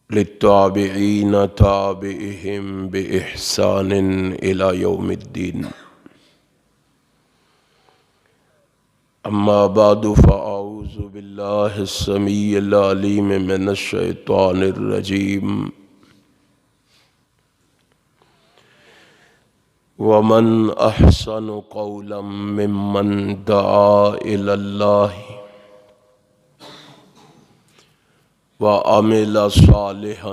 للتابعین تابعہم بإحسان إلی یوم الدین۔ اما بعد فاعوذ باللہ السمیع العلیم من الشیطان الرجیم۔ ومن احسن قولا ممن دعا الی اللہ وعمل صالحا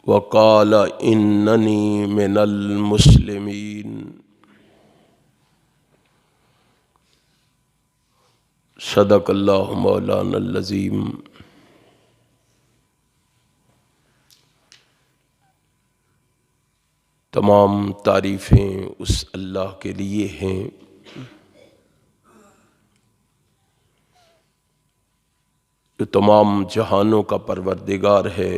وقال اننی من المسلمین۔ صدق اللہ مولانا العظیم۔ تمام تعریفیں اس اللہ کے لیے ہیں جو تمام جہانوں کا پروردگار ہے۔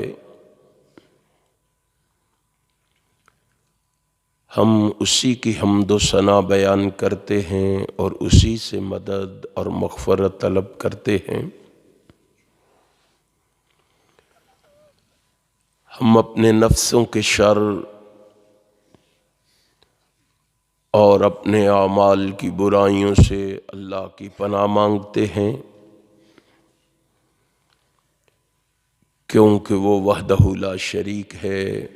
ہم اسی کی حمد و ثنا بیان کرتے ہیں اور اسی سے مدد اور مغفرت طلب کرتے ہیں۔ ہم اپنے نفسوں کے شر اور اپنے اعمال کی برائیوں سے اللہ کی پناہ مانگتے ہیں، کیونکہ وہ وحدہ لا شریک ہے،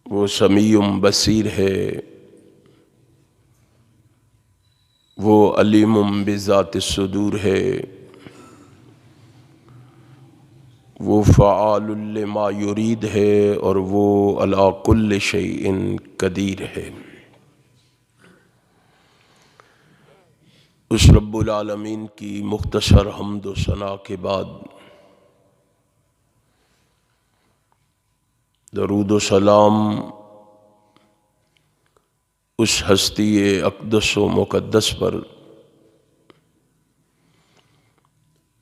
وہ سمیع بصیر ہے، وہ علیم بذات الصدور ہے، وہ فعال لما یرید ہے اور وہ علی کل شیء قدیر ہے۔ اس رب العالمین کی مختصر حمد و ثنا کے بعد درود و سلام اس ہستی اقدس و مقدس پر،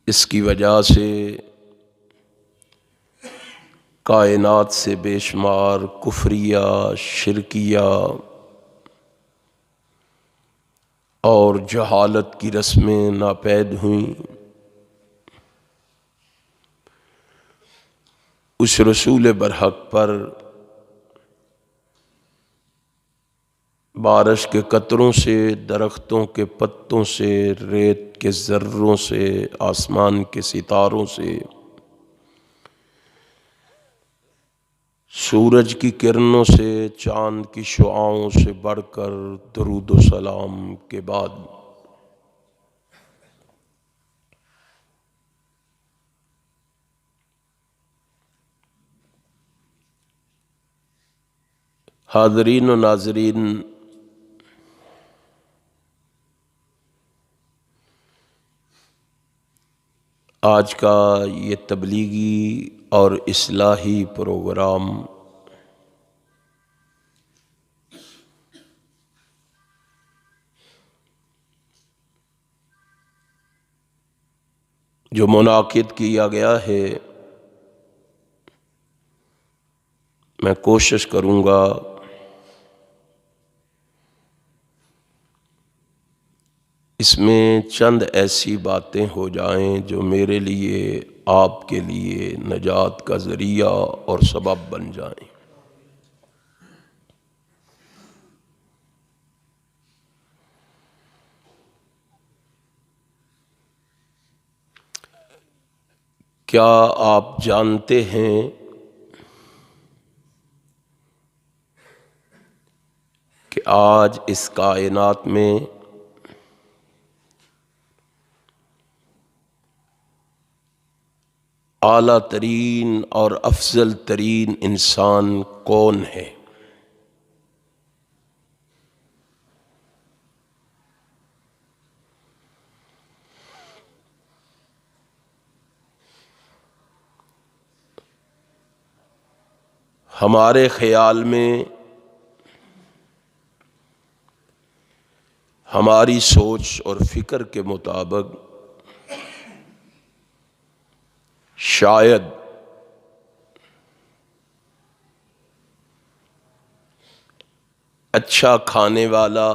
اس کی وجہ سے کائنات سے بے شمار کفریہ، شرکیہ اور جہالت کی رسمیں ناپید ہوئیں۔ اس رسول برحق پر بارش کے قطروں سے، درختوں کے پتوں سے، ریت کے ذروں سے، آسمان کے ستاروں سے، سورج کی کرنوں سے، چاند کی شعاؤں سے بڑھ کر درود و سلام کے بعد حاضرین و ناظرین، آج کا یہ تبلیغی اور اصلاحی پروگرام جو منعقد کیا گیا ہے، میں کوشش کروں گا اس میں چند ایسی باتیں ہو جائیں جو میرے لیے، آپ کے لیے نجات کا ذریعہ اور سبب بن جائیں۔ کیا آپ جانتے ہیں کہ آج اس کائنات میں اعلیٰ ترین اور افضل ترین انسان کون ہے؟ ہمارے خیال میں، ہماری سوچ اور فکر کے مطابق شاید اچھا کھانے والا،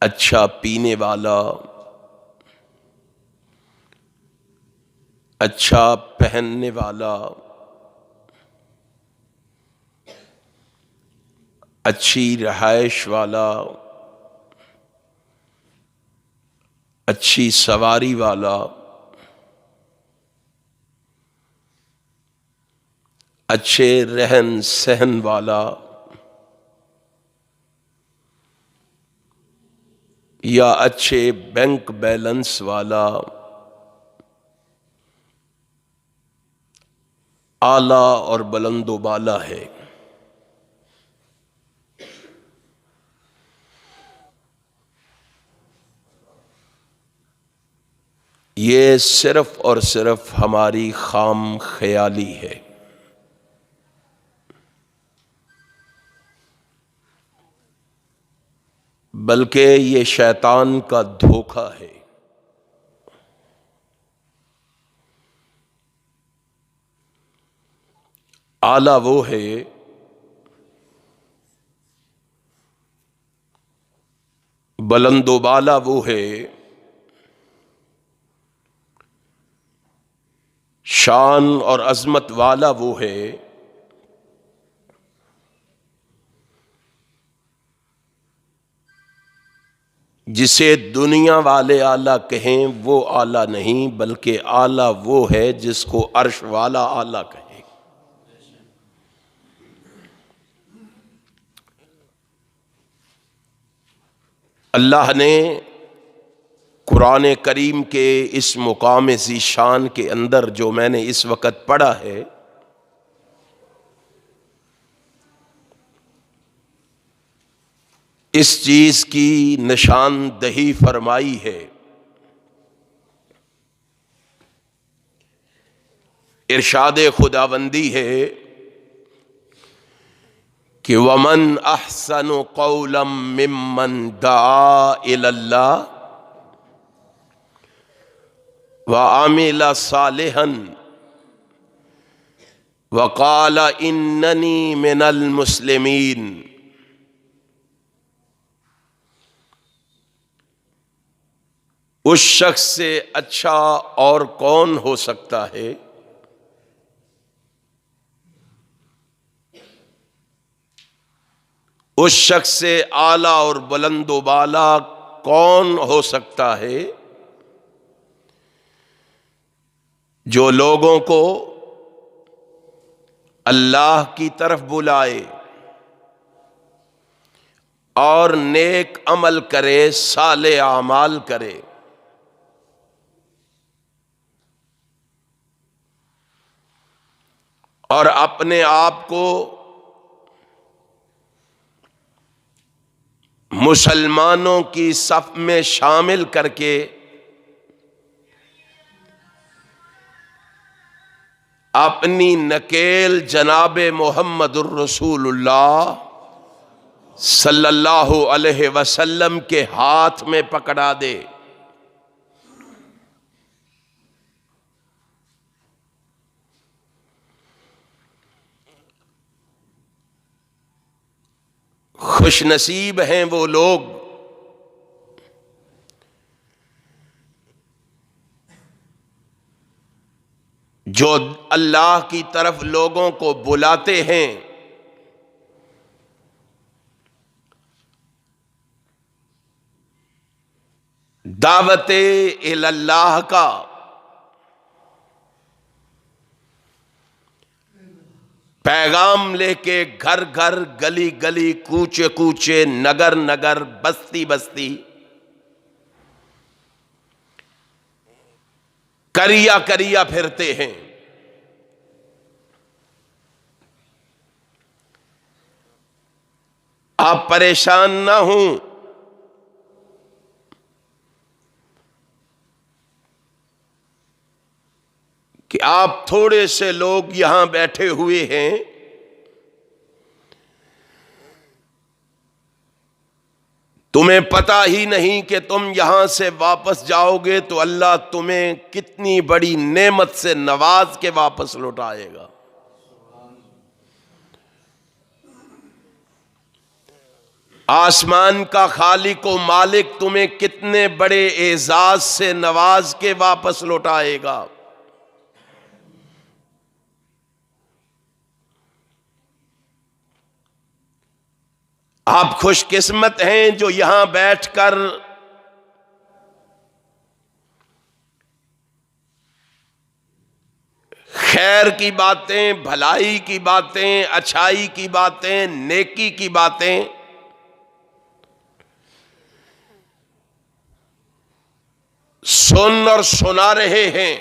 اچھا پینے والا، اچھا پہننے والا، اچھی رہائش والا، اچھی سواری والا، اچھے رہن سہن والا، یا اچھے بینک بیلنس والا، اعلیٰ اور بلند و بالا ہے۔ یہ صرف اور صرف ہماری خام خیالی ہے، بلکہ یہ شیطان کا دھوکہ ہے۔ اعلیٰ وہ ہے بلند و بالا وہ ہے، شان اور عظمت والا وہ ہے جسے دنیا والے اعلیٰ کہیں وہ اعلیٰ نہیں، بلکہ اعلیٰ وہ ہے جس کو عرش والا اعلیٰ کہے۔ اللہ نے قرآن کریم کے اس مقام ذی شان کے اندر جو میں نے اس وقت پڑھا ہے، اس چیز کی نشاندہی فرمائی ہے۔ ارشاد خداوندی ہے کہ وَمَنْ أَحْسَنُ قَوْلًا مِّمَّنْ دَعَا إِلَى اللَّهِ وَعَمِلَ صَالِحًا وَقَالَ إِنَّنِي مِنَ الْمُسْلِمِينَ۔ اس شخص سے اچھا اور کون ہو سکتا ہے؟ اس شخص سے اعلیٰ اور بلند و بالا کون ہو سکتا ہے جو لوگوں کو اللہ کی طرف بلائے اور نیک عمل کرے، صالح اعمال کرے، اور اپنے آپ کو مسلمانوں کی صف میں شامل کر کے اپنی نکیل جناب محمد الرسول اللہ صلی اللہ علیہ وسلم کے ہاتھ میں پکڑا دے۔ خوش نصیب ہیں وہ لوگ جو اللہ کی طرف لوگوں کو بلاتے ہیں، دعوت الی اللہ کا پیغام لے کے گھر گھر، گلی گلی، کوچے کوچے، نگر نگر، بستی بستی، کریا کریا پھرتے ہیں۔ آپ پریشان نہ ہوں، کہ آپ تھوڑے سے لوگ یہاں بیٹھے ہوئے ہیں، تمہیں پتہ ہی نہیں کہ تم یہاں سے واپس جاؤ گے تو اللہ تمہیں کتنی بڑی نعمت سے نواز کے واپس لوٹائے گا۔ آسمان کا خالق و مالک تمہیں کتنے بڑے اعزاز سے نواز کے واپس لوٹائے گا۔ آپ خوش قسمت ہیں جو یہاں بیٹھ کر خیر کی باتیں، بھلائی کی باتیں، اچھائی کی باتیں، نیکی کی باتیں سن اور سنا رہے ہیں۔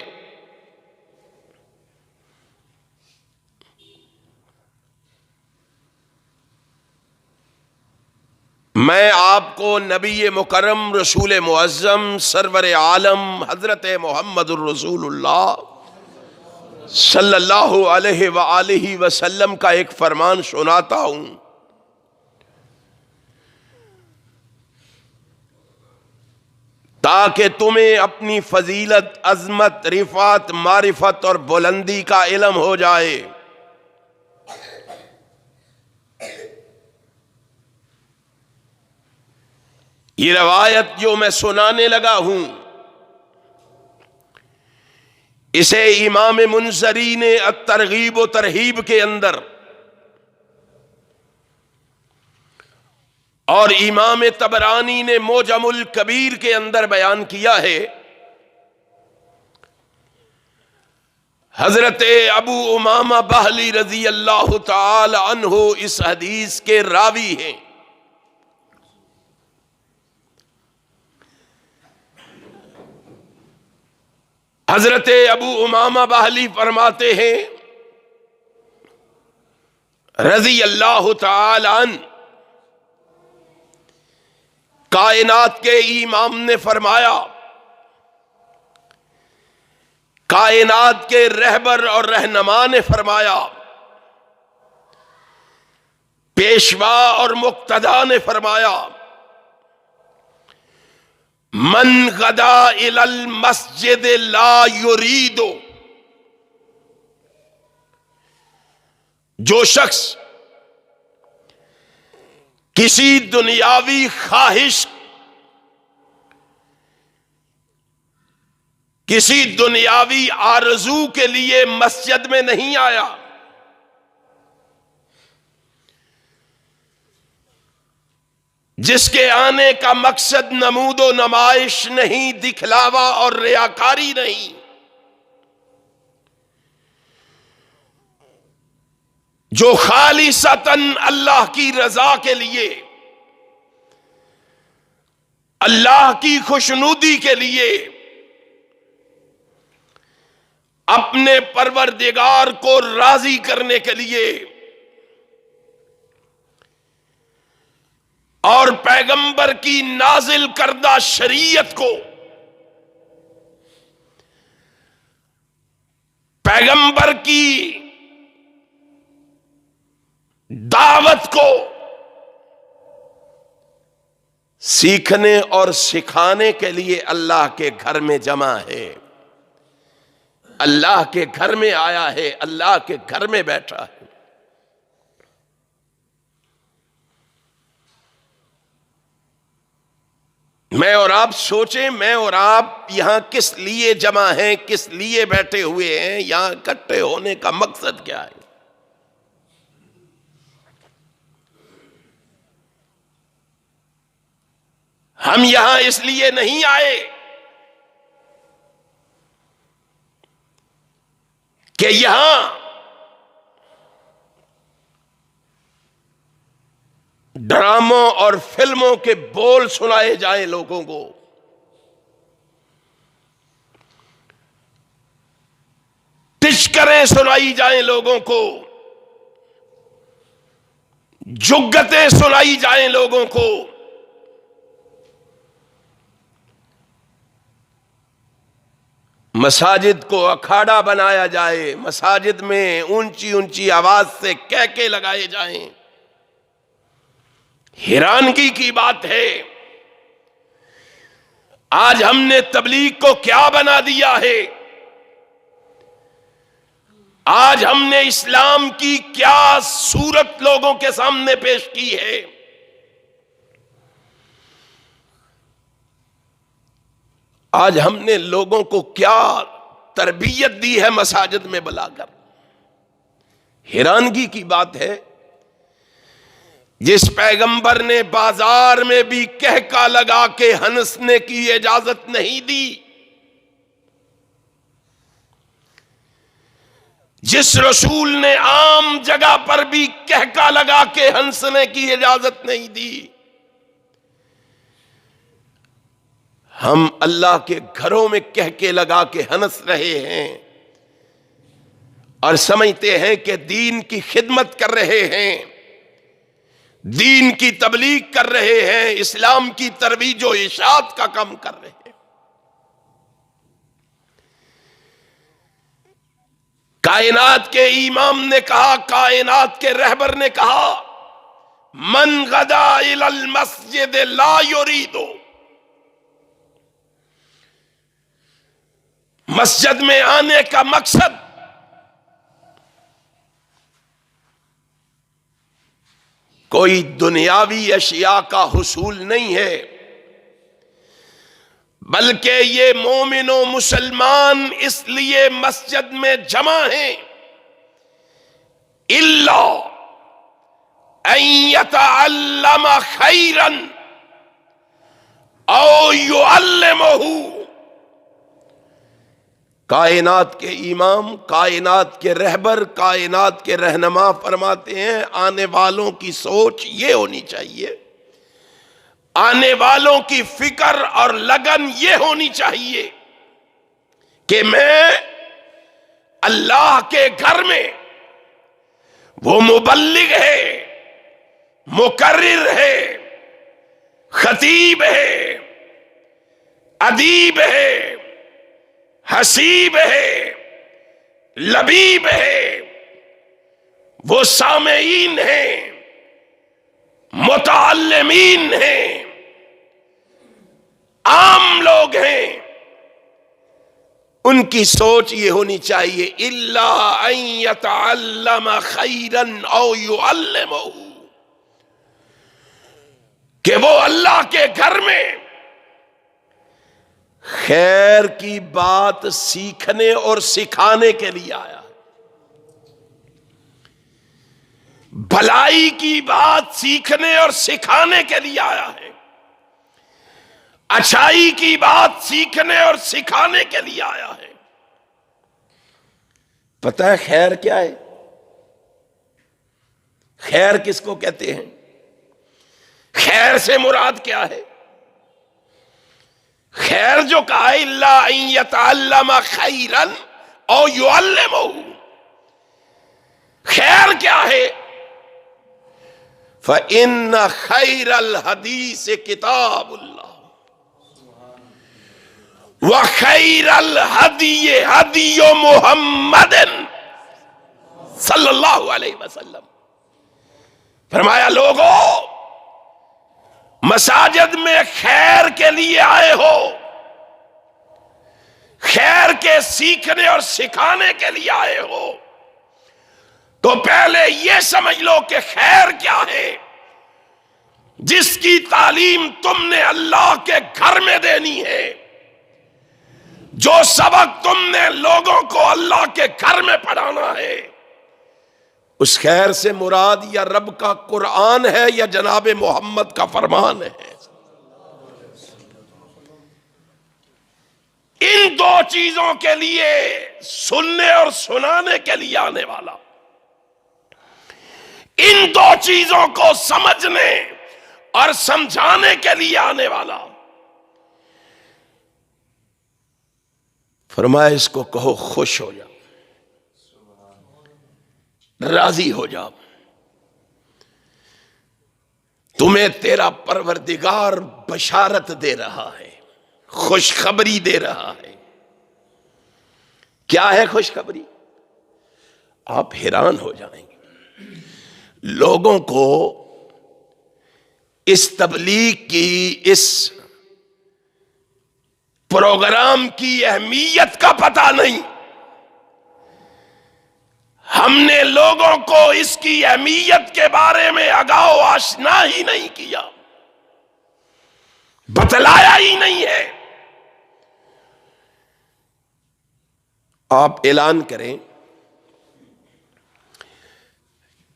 میں آپ کو نبی مکرم رسول معظم سرور عالم حضرت محمد الرسول اللہ صلی اللہ علیہ وآلہ وسلم کا ایک فرمان سناتا ہوں، تاکہ تمہیں اپنی فضیلت، عظمت، رفعت، معرفت اور بلندی کا علم ہو جائے۔ یہ روایت جو میں سنانے لگا ہوں، اسے امام منذری نے الترغیب و ترہیب کے اندر اور امام طبرانی نے معجم الکبیر کے اندر بیان کیا ہے۔ حضرت ابو امامہ باہلی رضی اللہ تعالی عنہ اس حدیث کے راوی ہیں۔ حضرت ابو امامہ باہلی فرماتے ہیں رضی اللہ تعالی عنہ، کائنات کے امام نے فرمایا، کائنات کے رہبر اور رہنما نے فرمایا، پیشوا اور مقتدا نے فرمایا، من غدا الی المسجد لا یرید، جو شخص کسی دنیاوی خواہش، کسی دنیاوی آرزو کے لیے مسجد میں نہیں آیا، جس کے آنے کا مقصد نمود و نمائش نہیں، دکھلاوا اور ریاکاری نہیں، جو خالصتاً اللہ کی رضا کے لیے، اللہ کی خوشنودی کے لیے، اپنے پروردگار کو راضی کرنے کے لیے اور پیغمبر کی نازل کردہ شریعت کو، پیغمبر کی دعوت کو سیکھنے اور سکھانے کے لیے اللہ کے گھر میں جمع ہے، اللہ کے گھر میں آیا ہے، اللہ کے گھر میں بیٹھا ہے۔ میں اور آپ سوچیں، میں اور آپ یہاں کس لیے جمع ہیں، کس لیے بیٹھے ہوئے ہیں، یہاں اکٹھے ہونے کا مقصد کیا ہے؟ ہم یہاں اس لیے نہیں آئے کہ یہاں ڈراموں اور فلموں کے بول سنائے جائیں لوگوں کو، ٹچکریں سنائی جائیں لوگوں کو، جگتیں سنائی جائیں لوگوں کو، مساجد کو اکھاڑا بنایا جائے، مساجد میں اونچی اونچی آواز سے کہکے لگائے جائیں۔ حیرانگی کی بات ہے، آج ہم نے تبلیغ کو کیا بنا دیا ہے، آج ہم نے اسلام کی کیا صورت لوگوں کے سامنے پیش کی ہے۔ آج ہم نے لوگوں کو کیا تربیت دی ہے مساجد میں بلا کر۔ حیرانگی کی بات ہے، جس پیغمبر نے بازار میں بھی کہکا لگا کے ہنسنے کی اجازت نہیں دی، جس رسول نے عام جگہ پر بھی کہکا لگا کے ہنسنے کی اجازت نہیں دی، ہم اللہ کے گھروں میں کہکے لگا کے ہنس رہے ہیں اور سمجھتے ہیں کہ دین کی خدمت کر رہے ہیں، دین کی تبلیغ کر رہے ہیں، اسلام کی ترویج و اشاعت کا کام کر رہے ہیں۔ کائنات کے امام نے کہا، کائنات کے رہبر نے کہا، من غدا الی المسجد لا یرید، مسجد میں آنے کا مقصد کوئی دنیاوی اشیاء کا حصول نہیں ہے، بلکہ یہ مومن و مسلمان اس لیے مسجد میں جمع ہیں الا ان یتعلم خیرا او یعلمہ۔ کائنات کے امام، کائنات کے رہبر، کائنات کے رہنما فرماتے ہیں آنے والوں کی سوچ یہ ہونی چاہیے، آنے والوں کی فکر اور لگن یہ ہونی چاہیے کہ میں اللہ کے گھر میں، وہ مبلغ ہے، مقرر ہے، خطیب ہے، ادیب ہے، حسیب ہے، لبیب ہے، وہ سامعین ہیں، متعلمین ہیں، عام لوگ ہیں، ان کی سوچ یہ ہونی چاہیے الا ان یتعلم خیرا او یعلمہ، کہ وہ اللہ کے گھر میں خیر کی بات سیکھنے اور سکھانے کے لیے آیا، بھلائی کی بات سیکھنے اور سکھانے کے لیے آیا ہے، اچھائی کی بات سیکھنے اور سکھانے کے لیے آیا ہے۔ پتہ ہے خیر کیا ہے؟ خیر کس کو کہتے ہیں؟ خیر سے مراد کیا ہے؟ خیر جو کہا ہے الا ان یتعلم خیرا او یعلمہ، خیر کیا ہے؟ فإن خیر الحدیث کتاب اللہ وخیر الہدی ہدی محمد صلی اللہ علیہ وسلم۔ فرمایا لوگو، مساجد میں خیر کے لیے آئے ہو، خیر کے سیکھنے اور سکھانے کے لیے آئے ہو، تو پہلے یہ سمجھ لو کہ خیر کیا ہے، جس کی تعلیم تم نے اللہ کے گھر میں دینی ہے، جو سبق تم نے لوگوں کو اللہ کے گھر میں پڑھانا ہے، اس خیر سے مراد یا رب کا قرآن ہے یا جناب محمد کا فرمان ہے۔ ان دو چیزوں کے لیے، سننے اور سنانے کے لیے آنے والا، ان دو چیزوں کو سمجھنے اور سمجھانے کے لیے آنے والا، فرمایا اس کو کہو خوش ہو جا، راضی ہو جا، تمہیں تیرا پروردگار بشارت دے رہا ہے، خوشخبری دے رہا ہے۔ کیا ہے خوشخبری؟ آپ حیران ہو جائیں گے۔ لوگوں کو اس تبلیغ کی، اس پروگرام کی اہمیت کا پتہ نہیں، ہم نے لوگوں کو اس کی اہمیت کے بارے میں آگاہ و آشنا ہی نہیں کیا، بتلایا ہی نہیں ہے۔ آپ اعلان کریں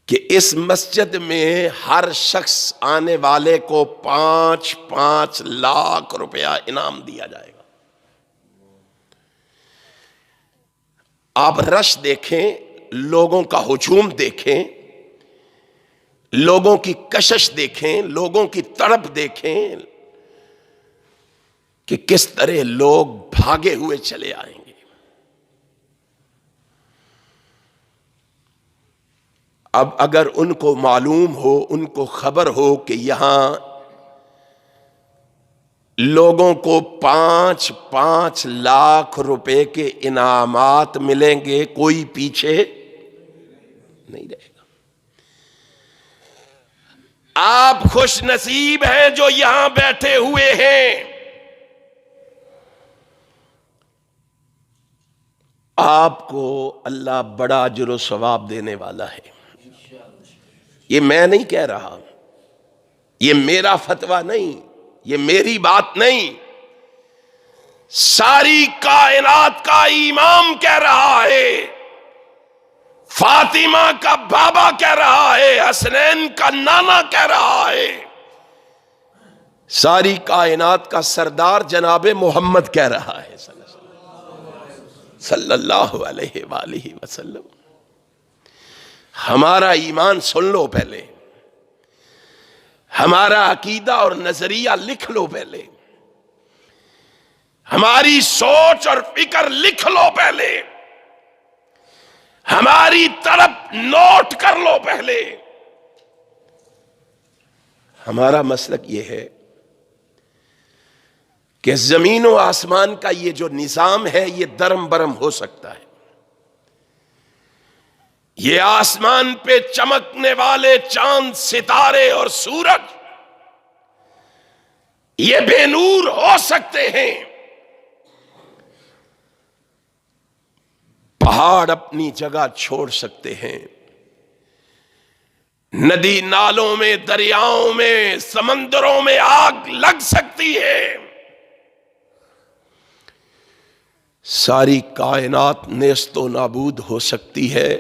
کہ اس مسجد میں ہر شخص آنے والے کو 5 لاکھ روپیہ انعام دیا جائے گا۔ آپ رش دیکھیں، لوگوں کا ہجوم دیکھیں، لوگوں کی کشش دیکھیں، لوگوں کی تڑپ دیکھیں کہ کس طرح لوگ بھاگے ہوئے چلے آئیں گے۔ اب اگر ان کو معلوم ہو، ان کو خبر ہو کہ یہاں لوگوں کو 5 لاکھ روپے کے انعامات ملیں گے، کوئی پیچھے نہیں رہے گا۔ آپ خوش نصیب ہیں جو یہاں بیٹھے ہوئے ہیں، آپ کو اللہ بڑا اجر و ثواب دینے والا ہے۔ یہ میں نہیں کہہ رہا، یہ میرا فتویٰ نہیں، یہ میری بات نہیں، ساری کائنات کا امام کہہ رہا ہے، فاطمہ کا بابا کہہ رہا ہے، حسنین کا نانا کہہ رہا ہے، ساری کائنات کا سردار جناب محمد کہہ رہا ہے صلی اللہ علیہ وآلہ وسلم۔ ہمارا ایمان سن لو پہلے، ہمارا عقیدہ اور نظریہ لکھ لو پہلے، ہماری سوچ اور فکر لکھ لو پہلے، ہماری طرف نوٹ کر لو پہلے۔ ہمارا مسلک یہ ہے کہ زمین و آسمان کا یہ جو نظام ہے یہ درم برم ہو سکتا ہے، یہ آسمان پہ چمکنے والے چاند، ستارے اور سورج یہ بے نور ہو سکتے ہیں، پہاڑ اپنی جگہ چھوڑ سکتے ہیں، ندی نالوں میں، دریاؤں میں، سمندروں میں آگ لگ سکتی ہے، ساری کائنات نیست و نابود ہو سکتی ہے،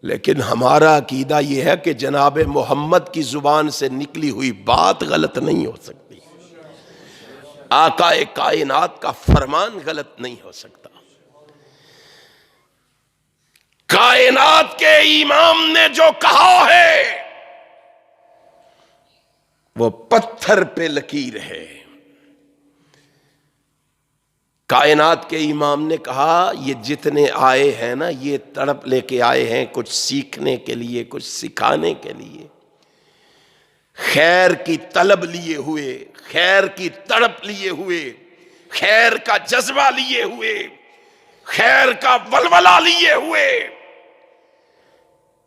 لیکن ہمارا عقیدہ یہ ہے کہ جناب محمد کی زبان سے نکلی ہوئی بات غلط نہیں ہو سکتی، آقا کائنات کا فرمان غلط نہیں ہو سکتا۔ کائنات کے امام نے جو کہا ہے وہ پتھر پہ لکیر ہے۔ کائنات کے امام نے کہا یہ جتنے آئے ہیں نا، یہ تڑپ لے کے آئے ہیں کچھ سیکھنے کے لیے، کچھ سکھانے کے لیے، خیر کی طلب لیے ہوئے، خیر کی تڑپ لیے ہوئے، خیر کا جذبہ لیے ہوئے، خیر کا ولولہ لیے ہوئے،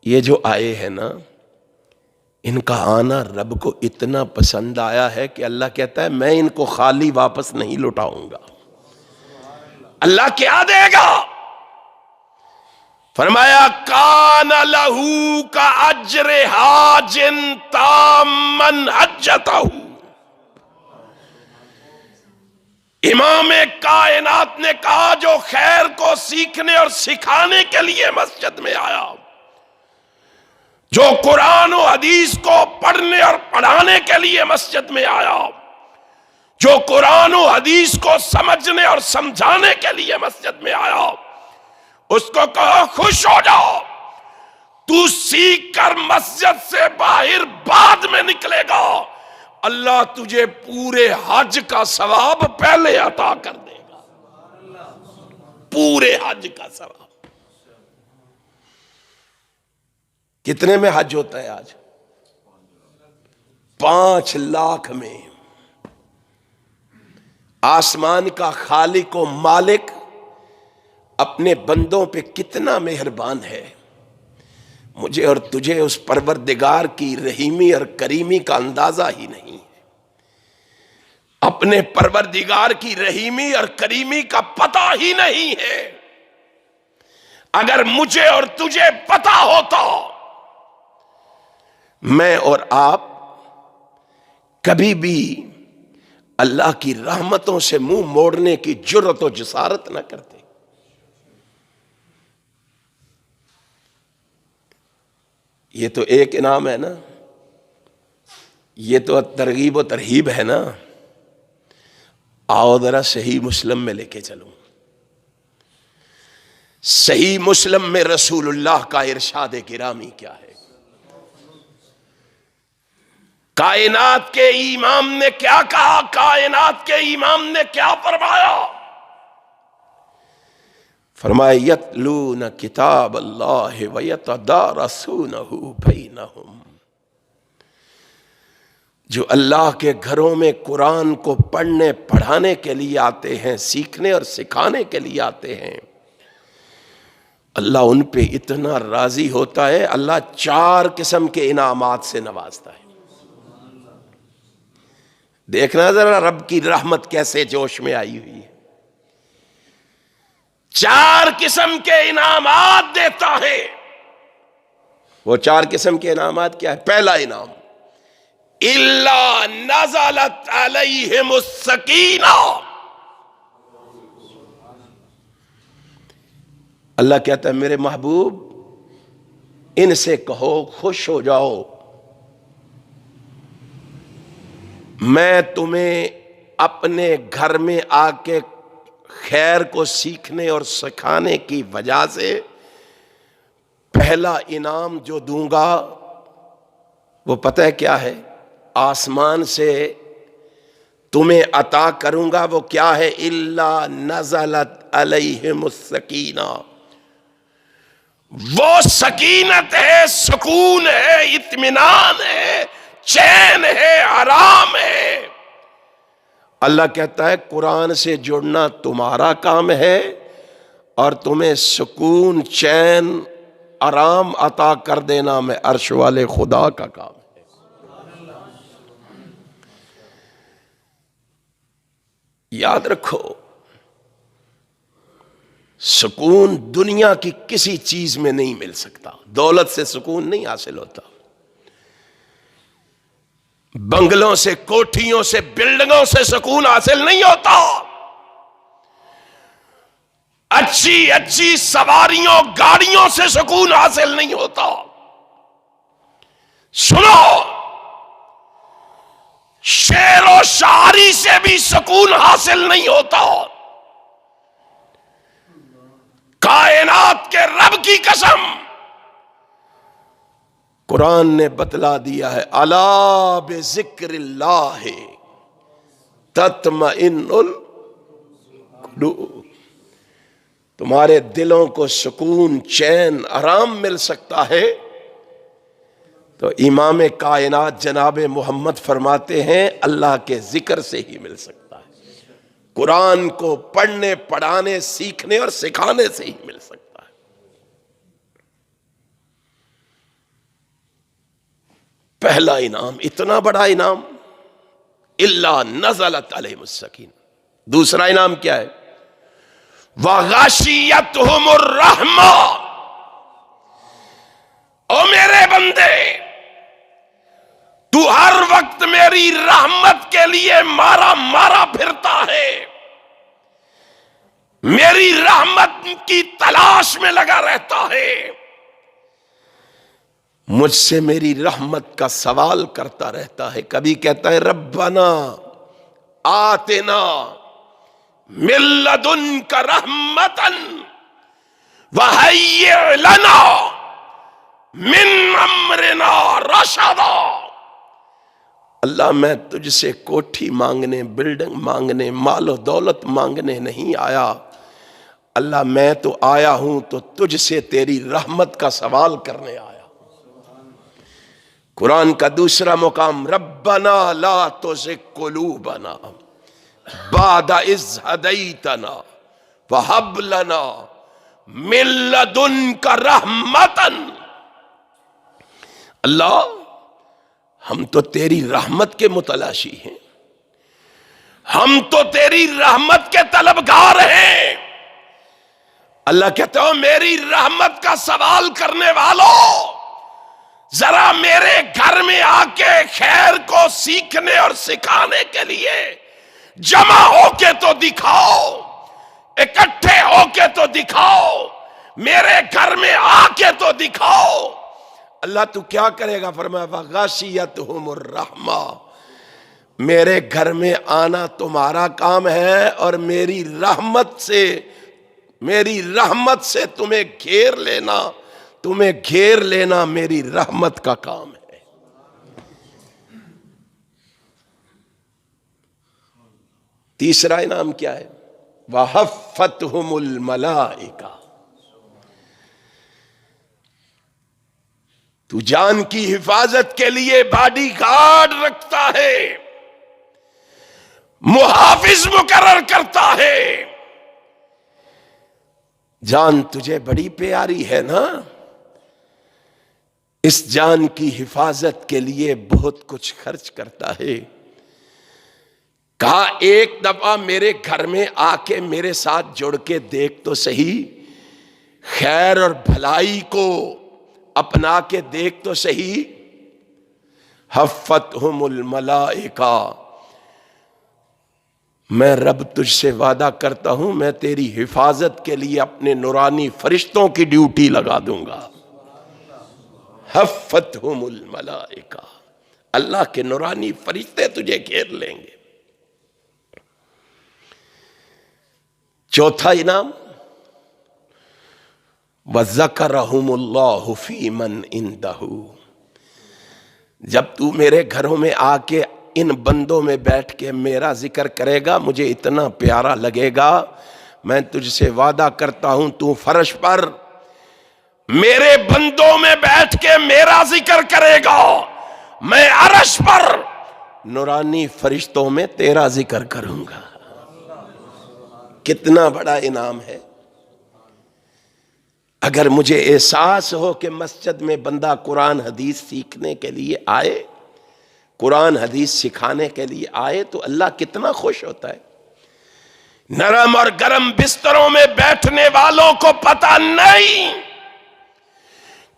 یہ جو آئے ہیں نا، ان کا آنا رب کو اتنا پسند آیا ہے کہ اللہ کہتا ہے میں ان کو خالی واپس نہیں لوٹاؤں گا۔ اللہ کیا دے گا؟ فرمایا کان لہو کا اجر حاج تامن حجتہ۔ امام کائنات نے کہا جو خیر کو سیکھنے اور سکھانے کے لیے مسجد میں آیا، جو قرآن و حدیث کو پڑھنے اور پڑھانے کے لیے مسجد میں آیا، جو قرآن و حدیث کو سمجھنے اور سمجھانے کے لیے مسجد میں آیا، اس کو کہا خوش ہو جاؤ، تو سیکھ کر مسجد سے باہر بعد میں نکلے گا، اللہ تجھے پورے حج کا ثواب پہلے عطا کر دے گا، پورے حج کا ثواب۔ کتنے میں حج ہوتا ہے آج؟ 5 لاکھ میں۔ آسمان کا خالق و مالک اپنے بندوں پہ کتنا مہربان ہے، مجھے اور تجھے اس پروردگار کی رحیمی اور کریمی کا اندازہ ہی نہیں ہے، اپنے پروردگار کی رحیمی اور کریمی کا پتہ ہی نہیں ہے۔ اگر مجھے اور تجھے پتہ ہوتا، میں اور آپ کبھی بھی اللہ کی رحمتوں سے منہ موڑنے کی جرأت و جسارت نہ کرتے۔ یہ تو ایک انعام ہے نا، یہ تو ترغیب و ترہیب ہے نا. آؤ ذرا صحیح مسلم میں لے کے چلوں. صحیح مسلم میں رسول اللہ کا ارشاد گرامی کیا ہے؟ کائنات کے امام نے کیا کہا؟ کائنات کے امام نے کیا فرمایا؟ فرمایا یتلون کتاب اللہ ویتدارسونہ بینہم. جو اللہ کے گھروں میں قرآن کو پڑھنے پڑھانے کے لیے آتے ہیں، سیکھنے اور سکھانے کے لیے آتے ہیں، اللہ ان پہ اتنا راضی ہوتا ہے، اللہ 4 قسم کے انعامات سے نوازتا ہے. دیکھنا ذرا رب کی رحمت کیسے جوش میں آئی ہوئی ہے. 4 قسم کے انعامات دیتا ہے. وہ 4 قسم کے انعامات کیا ہے؟ پہلا انعام اِلَّا نَزَلَتْ عَلَيْهِمُ السَّكِينَةُ. اللہ کہتا ہے میرے محبوب ان سے کہو خوش ہو جاؤ، میں تمہیں اپنے گھر میں آ کے خیر کو سیکھنے اور سکھانے کی وجہ سے پہلا انعام جو دوں گا وہ پتہ ہے کیا ہے؟ آسمان سے تمہیں عطا کروں گا. وہ کیا ہے؟ الا نزلت علیہم السکینہ. وہ سکینت ہے، سکون ہے، اطمینان ہے، چین ہے، آرام ہے. اللہ کہتا ہے قرآن سے جڑنا تمہارا کام ہے اور تمہیں سکون، چین، آرام عطا کر دینا میں عرش والے خدا کا کام ہے. یاد رکھو سکون دنیا کی کسی چیز میں نہیں مل سکتا. دولت سے سکون نہیں حاصل ہوتا، بنگلوں سے، کوٹھیوں سے، بلڈنگوں سے سکون حاصل نہیں ہوتا، اچھی اچھی سواریوں، گاڑیوں سے سکون حاصل نہیں ہوتا. سنو، شعر و شاعری سے بھی سکون حاصل نہیں ہوتا. کائنات کے رب کی قسم قرآن نے بتلا دیا ہے الا بذکر اللہ تطمئن القلوب. تمہارے دلوں کو سکون، چین، آرام مل سکتا ہے تو امام کائنات جناب محمد فرماتے ہیں اللہ کے ذکر سے ہی مل سکتا ہے، قرآن کو پڑھنے، پڑھانے، سیکھنے اور سکھانے سے ہی مل سکتا ہے. پہلا انعام، اتنا بڑا انعام، الا نزلت علیہم السکینہ. دوسرا انعام کیا ہے؟ وغشیتہم الرحمہ. او میرے بندے، تو ہر وقت میری رحمت کے لیے مارا مارا پھرتا ہے، میری رحمت کی تلاش میں لگا رہتا ہے، مجھ سے میری رحمت کا سوال کرتا رہتا ہے. کبھی کہتا ہے ربنا آتنا من لدنک رحمتا وہیئ لنا من امرنا رشدا. اللہ میں تجھ سے کوٹھی مانگنے، بلڈنگ مانگنے، مال و دولت مانگنے نہیں آیا. اللہ میں تو آیا ہوں تو تجھ سے تیری رحمت کا سوال کرنے آیا. قرآن کا دوسرا مقام ربنا لا تزغ قلوبنا بعد اذ ہدیتنا وہب لنا من لدنک رحمتا. اللہ ہم تو تیری رحمت کے متلاشی ہیں، ہم تو تیری رحمت کے طلبگار ہیں. اللہ کہتا ہو میری رحمت کا سوال کرنے والوں، ذرا میرے گھر میں آ کے خیر کو سیکھنے اور سکھانے کے لیے جمع ہو کے تو دکھاؤ، اکٹھے ہو کے تو دکھاؤ، میرے گھر میں آ کے تو دکھاؤ. اللہ تو کیا کرے گا؟ فرمایا فغاشیتہم الرحمہ، میرے گھر میں آنا تمہارا کام ہے اور میری رحمت سے تمہیں گھیر لینا میری رحمت کا کام ہے۔ تیسرا انعام کیا ہے؟ وَحَفَّتْهُمُ الْمَلَائِکَةُ، تو جان کی حفاظت کے لیے باڈی گارڈ رکھتا ہے، محافظ مقرر کرتا ہے۔ جان تجھے بڑی پیاری ہے نا، اس جان کی حفاظت کے لیے بہت کچھ خرچ کرتا ہے۔ کہا ایک دفعہ میرے گھر میں آ کے میرے ساتھ جڑ کے دیکھ تو صحیح، خیر اور بھلائی کو اپنا کے دیکھ تو صحیح۔ حفتہم الملائکہ، میں رب تجھ سے وعدہ کرتا ہوں میں تیری حفاظت کے لیے اپنے نورانی فرشتوں کی ڈیوٹی لگا دوں گا۔ حفتہم الملائکہ، اللہ کے نورانی فرشتے تجھے گھیر لیں گے۔ چوتھا انعام، وَذَكَرَهُمُ اللَّهُ فِي مَنْ عِنْدَهُ، جب تو میرے گھروں میں آ کے ان بندوں میں بیٹھ کے میرا ذکر کرے گا مجھے اتنا پیارا لگے گا، میں تجھ سے وعدہ کرتا ہوں تو فرش پر میرے بندوں میں بیٹھ کے میرا ذکر کرے گا، میں عرش پر نورانی فرشتوں میں تیرا ذکر کروں گا۔ کتنا بڑا انعام ہے۔ اگر مجھے احساس ہو کہ مسجد میں بندہ قرآن حدیث سیکھنے کے لیے آئے، قرآن حدیث سکھانے کے لیے آئے، تو اللہ کتنا خوش ہوتا ہے۔ نرم اور گرم بستروں میں بیٹھنے والوں کو پتہ نہیں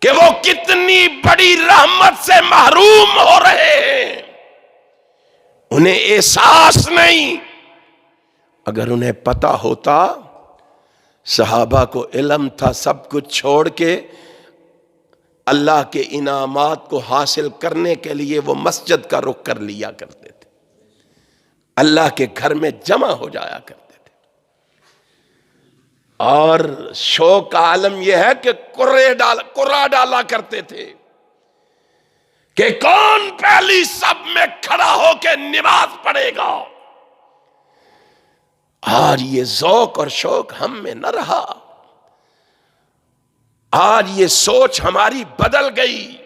کہ وہ کتنی بڑی رحمت سے محروم ہو رہے ہیں، انہیں احساس نہیں۔ اگر انہیں پتہ ہوتا، صحابہ کو علم تھا، سب کچھ چھوڑ کے اللہ کے انعامات کو حاصل کرنے کے لیے وہ مسجد کا رخ کر لیا کرتے تھے، اللہ کے گھر میں جمع ہو جایا کرتے تھے۔ اور شوق کا عالم یہ ہے کہ قرعہ ڈالا کرتے تھے کہ کون پہلی سب میں کھڑا ہو کے نماز پڑھے گا۔ آج یہ ذوق اور شوق ہم میں نہ رہا، آج یہ سوچ ہماری بدل گئی۔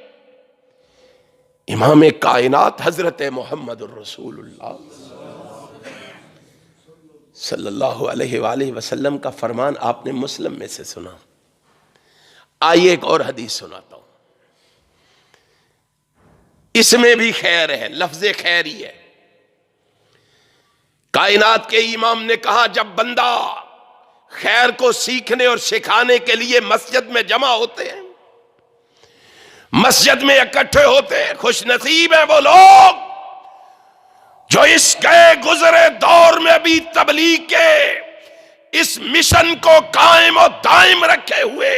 امام کائنات حضرت محمد الرسول اللہ صلی اللہ علیہ وآلہ وسلم کا فرمان آپ نے مسلم میں سے سنا۔ آئیے ایک اور حدیث سناتا ہوں، اس میں بھی خیر ہے، لفظ خیر ہی ہے۔ کائنات کے امام نے کہا جب بندہ خیر کو سیکھنے اور سکھانے کے لیے مسجد میں جمع ہوتے ہیں، مسجد میں اکٹھے ہوتے ہیں، خوش نصیب ہیں وہ لوگ جو اس گئے گزرے دور میں بھی تبلیغ کے اس مشن کو قائم و دائم رکھے ہوئے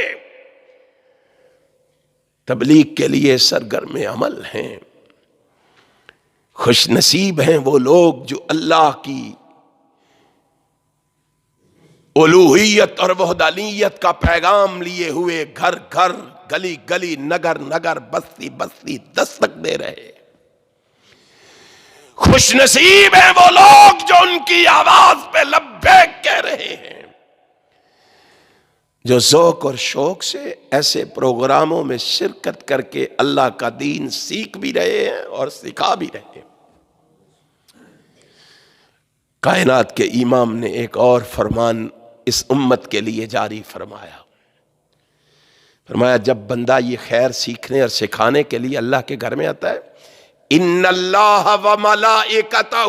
تبلیغ کے لیے سرگرم عمل ہیں۔ خوش نصیب ہیں وہ لوگ جو اللہ کی الوہیت اور وحدانیت کا پیغام لیے ہوئے گھر گھر، گلی گلی، نگر نگر، بستی بستی دستک دے رہے۔ خوش نصیب ہیں وہ لوگ جو ان کی آواز پہ لبیک کہہ رہے ہیں، جو ذوق اور شوق سے ایسے پروگراموں میں شرکت کر کے اللہ کا دین سیکھ بھی رہے ہیں اور سکھا بھی رہے ہیں۔ کائنات کے امام نے ایک اور فرمان اس امت کے لیے جاری فرمایا جب بندہ یہ خیر سیکھنے اور سکھانے کے لیے اللہ کے گھر میں آتا ہے، ان اللہ وملائکتہ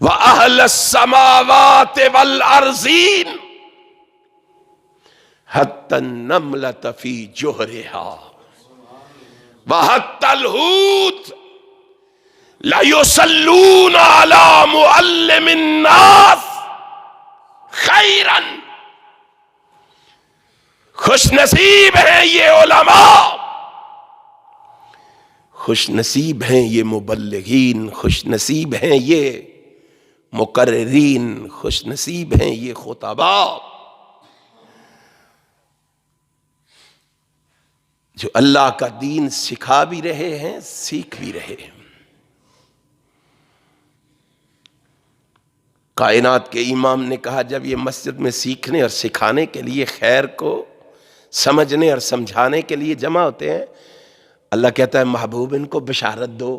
واہل السماوات والارضین حتی النملۃ فی جحرہا وحتی الحوت لَيُصَلُّونَ عَلَى مُعَلِّمِ النَّاسِ خَيْرًا۔ خوش نصیب ہیں یہ علماء خوش نصیب ہیں یہ مبلغین، خوش نصیب ہیں یہ مقررین، خوش نصیب ہیں یہ خطبا جو اللہ کا دین سکھا بھی رہے ہیں، سیکھ بھی رہے ہیں۔ کائنات کے امام نے کہا جب یہ مسجد میں سیکھنے اور سکھانے کے لیے، خیر کو سمجھنے اور سمجھانے کے لیے جمع ہوتے ہیں، اللہ کہتا ہے محبوب ان کو بشارت دو،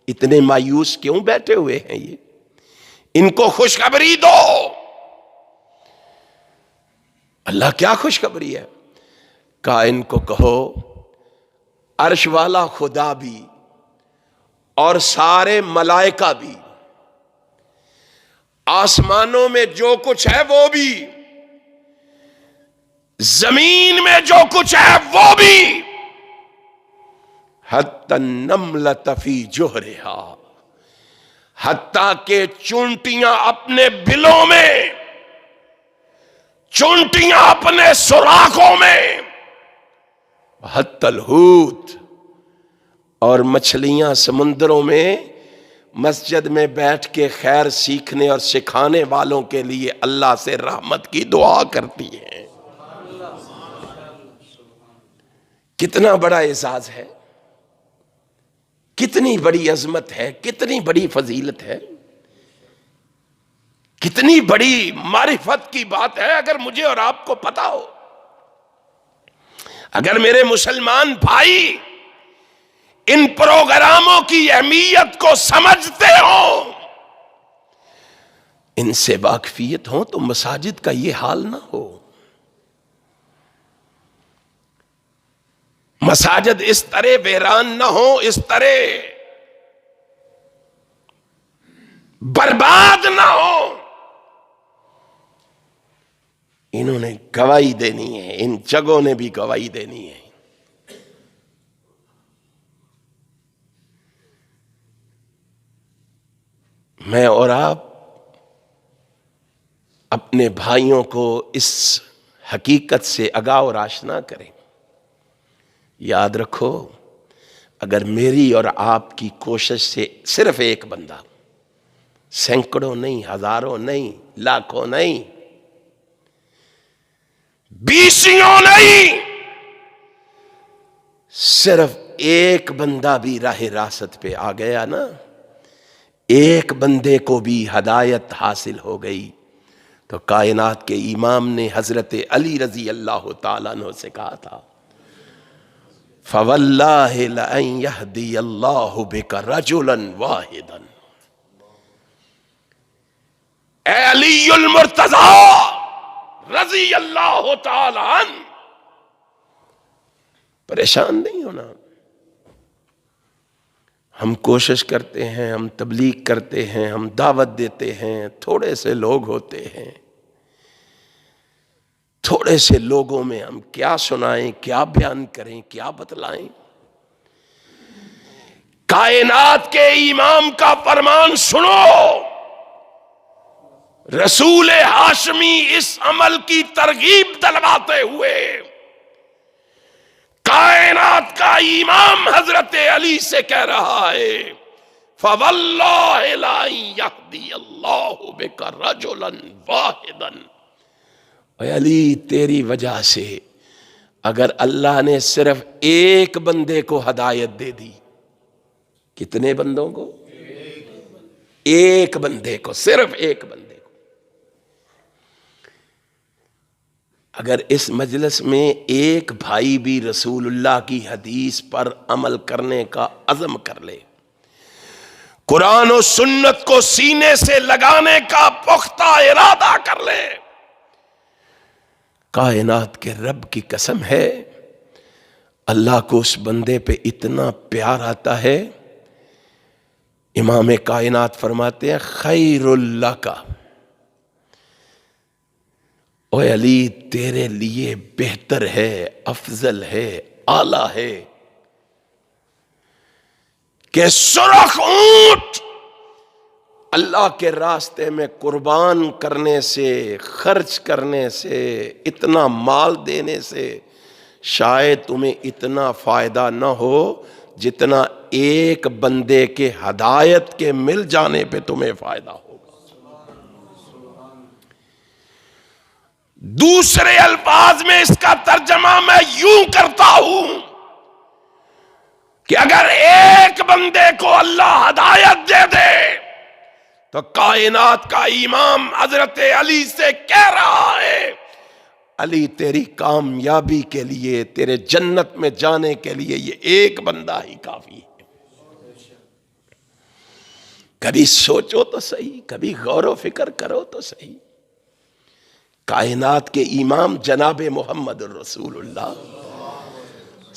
اتنے مایوس کیوں بیٹھے ہوئے ہیں، یہ ان کو خوشخبری دو۔ اللہ کیا خوشخبری ہے؟ کہا ان کو کہو عرش والا خدا بھی اور سارے ملائکہ بھی، آسمانوں میں جو کچھ ہے وہ بھی، زمین میں جو کچھ ہے وہ بھی، حتی النملۃ فی جحرہا، حتیٰ کہ چونٹیاں اپنے بلوں میں، چونٹیاں اپنے سوراخوں میں، حتی الحوت، اور مچھلیاں سمندروں میں مسجد میں بیٹھ کے خیر سیکھنے اور سکھانے والوں کے لیے اللہ سے رحمت کی دعا کرتی ہیں۔ کتنا بڑا اعزاز ہے، کتنی بڑی عظمت ہے، کتنی بڑی فضیلت ہے، کتنی بڑی معرفت کی بات ہے اگر مجھے اور آپ کو پتا ہو۔ اگر میرے مسلمان بھائی ان پروگراموں کی اہمیت کو سمجھتے ہوں، ان سے واقفیت ہو، تو مساجد کا یہ حال نہ ہو۔ مساجد اس طرح ویران نہ ہو، اس طرح برباد نہ ہو۔ انہوں نے گواہی دینی ہے، ان جگہوں نے بھی گواہی دینی ہے۔ میں اور آپ اپنے بھائیوں کو اس حقیقت سے آگاہ اور آشنا کریں۔ یاد رکھو، اگر میری اور آپ کی کوشش سے صرف ایک بندہ، سینکڑوں نہیں، ہزاروں نہیں، لاکھوں نہیں، بیسیوں نہیں، صرف ایک بندہ بھی راہ راست پہ آ گیا نا، ایک بندے کو بھی ہدایت حاصل ہو گئی، تو کائنات کے امام نے حضرت علی رضی اللہ تعالیٰ عنہ سے کہا تھا فَوَاللَّهِ لَأَن يَهْدِيَ اللَّهُ بِكَ رَجُلًا وَاحِدًا۔ اے علی المرتضی رضی اللہ تعالیٰ عنہ، پریشان نہیں ہونا۔ ہم کوشش کرتے ہیں، ہم تبلیغ کرتے ہیں، ہم دعوت دیتے ہیں، تھوڑے سے لوگ ہوتے ہیں، تھوڑے سے لوگوں میں ہم کیا سنائیں، کیا بیان کریں، کیا بتلائیں۔ کائنات کے امام کا فرمان سنو، رسول ہاشمی اس عمل کی ترغیب دلواتے ہوئے کائنات کا امام حضرت علی سے کہہ رہا ہے فَوَاللَّهِ لَن يَهْدِيَ اللَّهُ بِكَ رَجُلًا وَاحِدًا۔ اے علی، تیری وجہ سے اگر اللہ نے صرف ایک بندے کو ہدایت دے دی، کتنے بندوں کو؟ ایک بندے کو، صرف ایک بندے کو۔ اگر اس مجلس میں ایک بھائی بھی رسول اللہ کی حدیث پر عمل کرنے کا عزم کر لے، قرآن و سنت کو سینے سے لگانے کا پختہ ارادہ کر لے، کائنات کے رب کی قسم ہے، اللہ کو اس بندے پہ اتنا پیار آتا ہے، امام کائنات فرماتے ہیں خیر اللہ کا، اے علی تیرے لیے بہتر ہے، افضل ہے، اعلیٰ ہے کہ سرخ اونٹ اللہ کے راستے میں قربان کرنے سے، خرچ کرنے سے، اتنا مال دینے سے شاید تمہیں اتنا فائدہ نہ ہو جتنا ایک بندے کے ہدایت کے مل جانے پہ تمہیں فائدہ ہوگا۔ دوسرے الفاظ میں اس کا ترجمہ میں یوں کرتا ہوں کہ اگر ایک بندے کو اللہ ہدایت دے دے تو کائنات کا امام حضرت علی سے کہہ رہا ہے، علی تیری کامیابی کے لیے، تیرے جنت میں جانے کے لیے یہ ایک بندہ ہی کافی ہے۔ کبھی سوچو تو صحیح، کبھی غور و فکر کرو تو صحیح، کائنات کے امام جناب محمد الرسول اللہ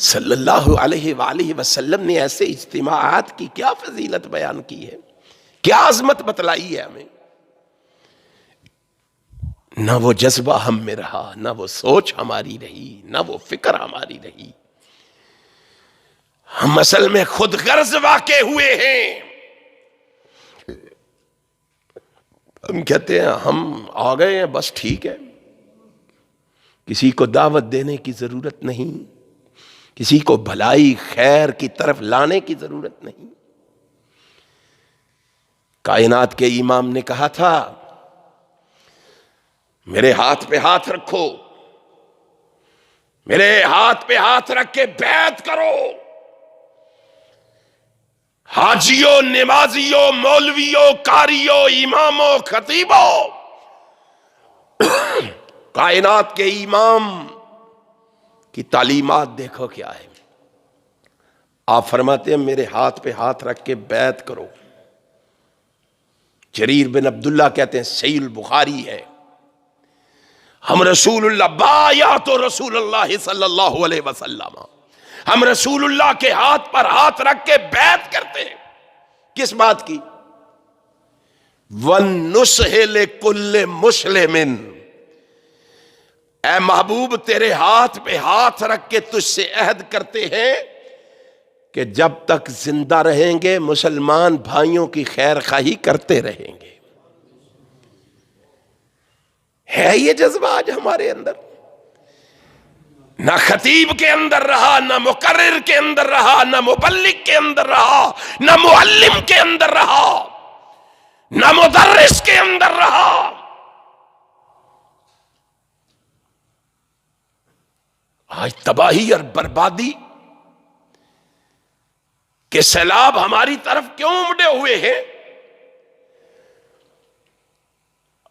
صلی اللہ علیہ وآلہ وسلم نے ایسے اجتماعات کی کیا فضیلت بیان کی ہے، کیا عظمت بتلائی ہے ہمیں۔ نہ وہ جذبہ ہم میں رہا، نہ وہ سوچ ہماری رہی، نہ وہ فکر ہماری رہی، ہم اصل میں خود غرض واقع ہوئے ہیں۔ ہم کہتے ہیں ہم آ گئے ہیں بس ٹھیک ہے، کسی کو دعوت دینے کی ضرورت نہیں، کسی کو بھلائی خیر کی طرف لانے کی ضرورت نہیں۔ کائنات کے امام نے کہا تھا میرے ہاتھ پہ ہاتھ رکھو، میرے ہاتھ پہ ہاتھ رکھ کے بیعت کرو، حاجیوں، نمازیوں، مولویوں، قاریوں، اماموں، خطیبوں، کائنات کے امام کی تعلیمات دیکھو کیا ہے۔ آپ فرماتے ہیں میرے ہاتھ پہ ہاتھ رکھ کے بیعت کرو۔ جریر بن عبداللہ کہتے ہیں صحیح البخاری ہے، ہم رسول اللہ بایعت رسول اللہ صلی اللہ علیہ وسلم، ہم رسول اللہ کے ہاتھ پر ہاتھ رکھ کے بیعت کرتے ہیں۔ کس بات کی؟ وَالنُّصْحِ لِكُلِّ مُسْلِمٍ، اے محبوب تیرے ہاتھ پہ ہاتھ رکھ کے تجھ سے عہد کرتے ہیں کہ جب تک زندہ رہیں گے مسلمان بھائیوں کی خیر خواہی کرتے رہیں گے۔ ہے یہ جذبہ آج ہمارے اندر؟ نہ خطیب کے اندر رہا، نہ مقرر کے اندر رہا، نہ مبلغ کے اندر رہا، نہ معلم کے اندر رہا، نہ مدرس کے اندر رہا۔ آج تباہی اور بربادی کے سیلاب ہماری طرف کیوں امڑے ہوئے ہیں؟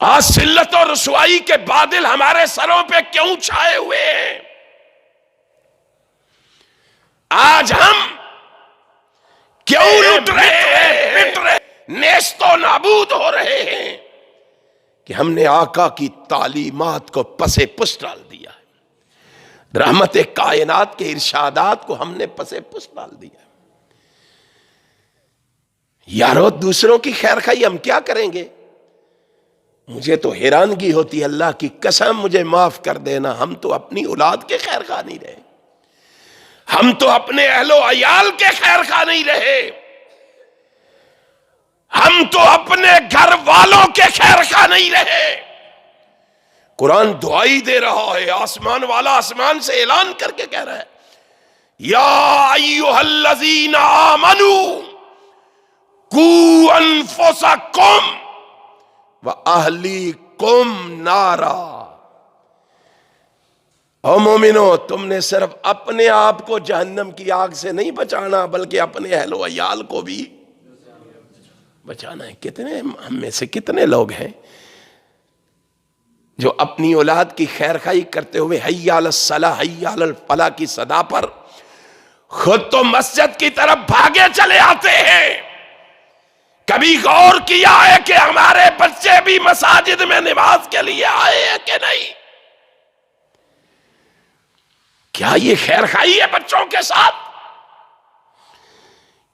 آج ذلت اور رسوائی کے بادل ہمارے سروں پہ کیوں چھائے ہوئے ہیں؟ آج ہم کیوں لٹ رہے ہیں، پٹ رہے، نیست و نابود ہو رہے ہیں؟ کہ ہم نے آقا کی تعلیمات کو پس پس ڈال دیا ہے، رحمت کائنات کے ارشادات کو ہم نے پس پس ڈال دیا ہے۔ یارو دوسروں کی خیر خواہی ہم کیا کریں گے؟ مجھے تو حیرانگی ہوتی ہے، اللہ کی قسم مجھے معاف کر دینا، ہم تو اپنی اولاد کے خیر خواہ نہیں رہے، ہم تو اپنے اہل و عیال کے خیر خواہ نہیں رہے، ہم تو اپنے گھر والوں کے خیر خواہ نہیں رہے۔ قرآن دعائی دے رہا ہے، آسمان والا آسمان سے اعلان کر کے کہہ رہا ہے یا ایھا الذین آمنوا قوا انفسکم واہلیکم نارا، او مومنو تم نے صرف اپنے آپ کو جہنم کی آگ سے نہیں بچانا بلکہ اپنے اہل و عیال کو بھی بچانا ہے۔ کتنے ہم میں سے کتنے لوگ ہیں جو اپنی اولاد کی خیر خواہی کرتے ہوئے حی علی الصلاح حی علی الفلاح کی صدا پر خود تو مسجد کی طرف بھاگے چلے آتے ہیں۔ کبھی غور کیا ہے کہ ہمارے بچے بھی مساجد میں نماز کے لیے آئے ہیں کہ نہیں؟ کیا یہ خیر خواہی ہے بچوں کے ساتھ؟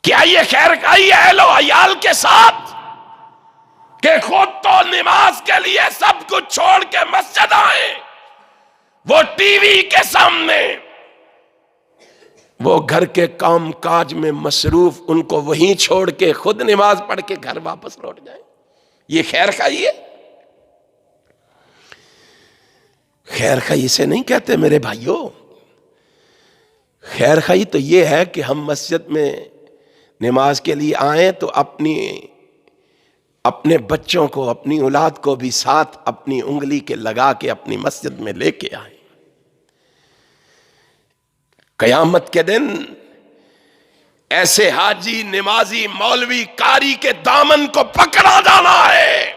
کیا یہ خیر خواہی ہے اہل و عیال کے ساتھ کہ خود تو نماز کے لیے سب کچھ چھوڑ کے مسجد آئیں، وہ ٹی وی کے سامنے، وہ گھر کے کام کاج میں مصروف، ان کو وہیں چھوڑ کے خود نماز پڑھ کے گھر واپس لوٹ جائیں؟ یہ خیر خواہی ہے؟ خیر خواہی سے نہیں کہتے میرے بھائیوں، خیر خواہی تو یہ ہے کہ ہم مسجد میں نماز کے لیے آئیں تو اپنے بچوں کو، اپنی اولاد کو بھی ساتھ اپنی انگلی کے لگا کے اپنی مسجد میں لے کے آئیں۔ قیامت کے دن ایسے حاجی، نمازی، مولوی، قاری کے دامن کو پکڑا جانا ہے۔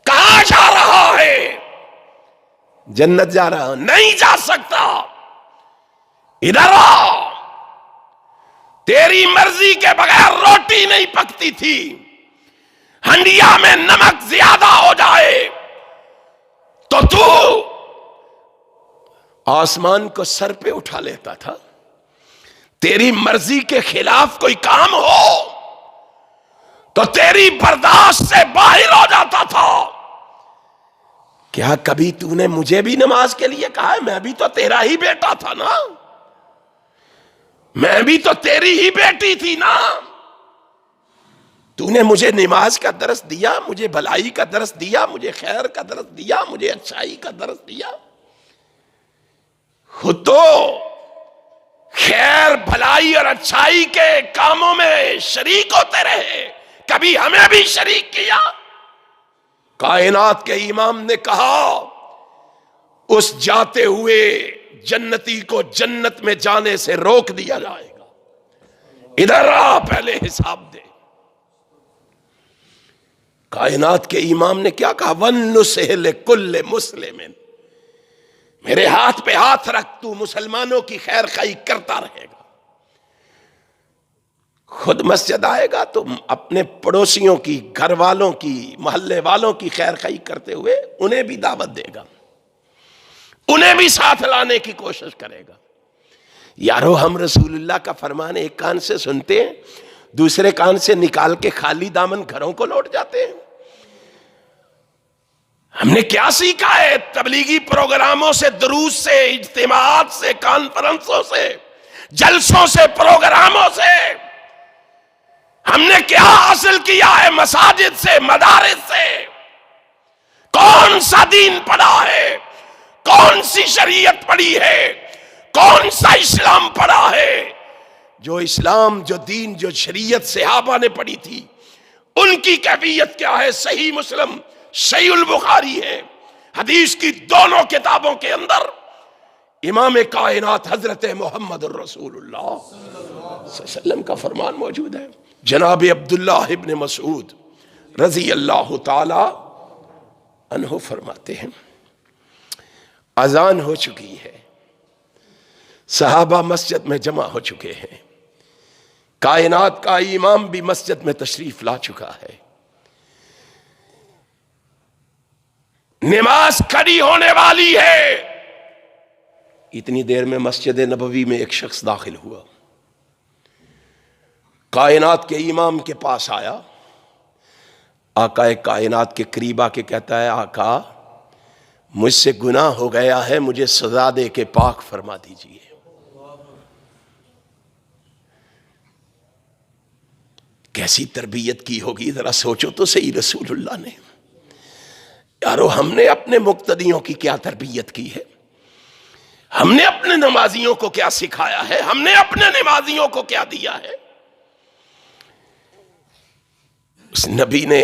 کہاں جا رہا ہے؟ جنت جا رہا، نہیں جا سکتا، ادھر آ، تیری مرضی کے بغیر روٹی نہیں پکتی تھی، ہنڈیا میں نمک زیادہ ہو جائے تو آسمان کو سر پہ اٹھا لیتا تھا، تیری مرضی کے خلاف کوئی کام ہو تو تیری برداشت سے باہر ہو جاتا تھا۔ کیا کبھی تو نے مجھے بھی نماز کے لیے کہا ہے؟ میں بھی تو تیرا ہی بیٹا تھا نا، میں بھی تو تیری ہی بیٹی تھی نا، تو نے مجھے نماز کا درس دیا، مجھے بھلائی کا درس دیا، مجھے خیر کا درس دیا، مجھے اچھائی کا درس دیا۔ خود تو خیر، بھلائی اور اچھائی کے کاموں میں شریک ہوتے رہے، کبھی ہمیں بھی شریک کیا؟ کائنات کے امام نے کہا اس جاتے ہوئے جنتی کو جنت میں جانے سے روک دیا جائے گا، ادھر آ، پہلے حساب دے۔ کائنات کے امام نے کیا کہا؟ وَالنُّصِحِ لِكُلِّ مُسْلِمٍ، میرے ہاتھ پہ ہاتھ رکھ، تو مسلمانوں کی خیر خواہی کرتا رہے گا۔ خود مسجد آئے گا تو اپنے پڑوسیوں کی، گھر والوں کی، محلے والوں کی خیر خواہی کرتے ہوئے انہیں بھی دعوت دے گا، انہیں بھی ساتھ لانے کی کوشش کرے گا۔ یارو، ہم رسول اللہ کا فرمان ایک کان سے سنتے ہیں، دوسرے کان سے نکال کے خالی دامن گھروں کو لوٹ جاتے ہیں۔ ہم نے کیا سیکھا ہے تبلیغی پروگراموں سے، دروس سے، اجتماعات سے، کانفرنسوں سے، جلسوں سے، پروگراموں سے؟ ہم نے کیا حاصل کیا ہے مساجد سے، مدارس سے؟ کون سا دین پڑھا ہے؟ کون سی شریعت پڑھی ہے؟ کون سا اسلام پڑھا ہے؟ جو اسلام، جو دین، جو شریعت صحابہ نے پڑھی تھی، ان کی کیفیت کیا ہے؟ صحیح مسلم، صحیح البخاری ہے، حدیث کی دونوں کتابوں کے اندر امام کائنات حضرت محمد الرسول اللہ صلی اللہ علیہ وسلم کا فرمان موجود ہے۔ جناب عبداللہ ابن مسعود رضی اللہ تعالی عنہ فرماتے ہیں، اذان ہو چکی ہے، صحابہ مسجد میں جمع ہو چکے ہیں، کائنات کا امام بھی مسجد میں تشریف لا چکا ہے، نماز کھڑی ہونے والی ہے۔ اتنی دیر میں مسجد نبوی میں ایک شخص داخل ہوا، کائنات کے امام کے پاس آیا، آقا کائنات کے قریب آ کے کہتا ہے، آقا مجھ سے گناہ ہو گیا ہے، مجھے سزا دے کے پاک فرما دیجئے۔ کیسی تربیت کی ہوگی، ذرا سوچو تو صحیح رسول اللہ نے۔ یارو، ہم نے اپنے مقتدیوں کی کیا تربیت کی ہے؟ ہم نے اپنے نمازیوں کو کیا سکھایا ہے؟ ہم نے اپنے نمازیوں کو کیا دیا ہے؟ اس نبی نے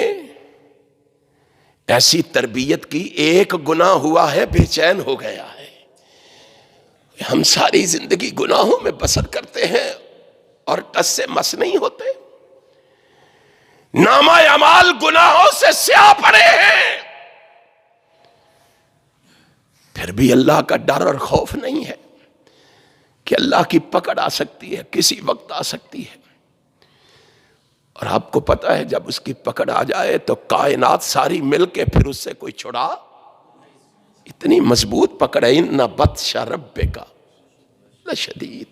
ایسی تربیت کی، ایک گناہ ہوا ہے بے چین ہو گیا ہے۔ ہم ساری زندگی گناہوں میں بسر کرتے ہیں اور ٹس سے مس نہیں ہوتے، نامہ اعمال گناہوں سے سیاہ پڑے ہیں، پھر بھی اللہ کا ڈر اور خوف نہیں ہے کہ اللہ کی پکڑ آ سکتی ہے، کسی وقت آ سکتی ہے۔ اور آپ کو پتہ ہے جب اس کی پکڑ آ جائے تو کائنات ساری مل کے پھر اس سے کوئی چھڑا، اتنی مضبوط پکڑ ہے، اِنَّ بَطْشَ رَبِّكَ لَشَدِيدٌ۔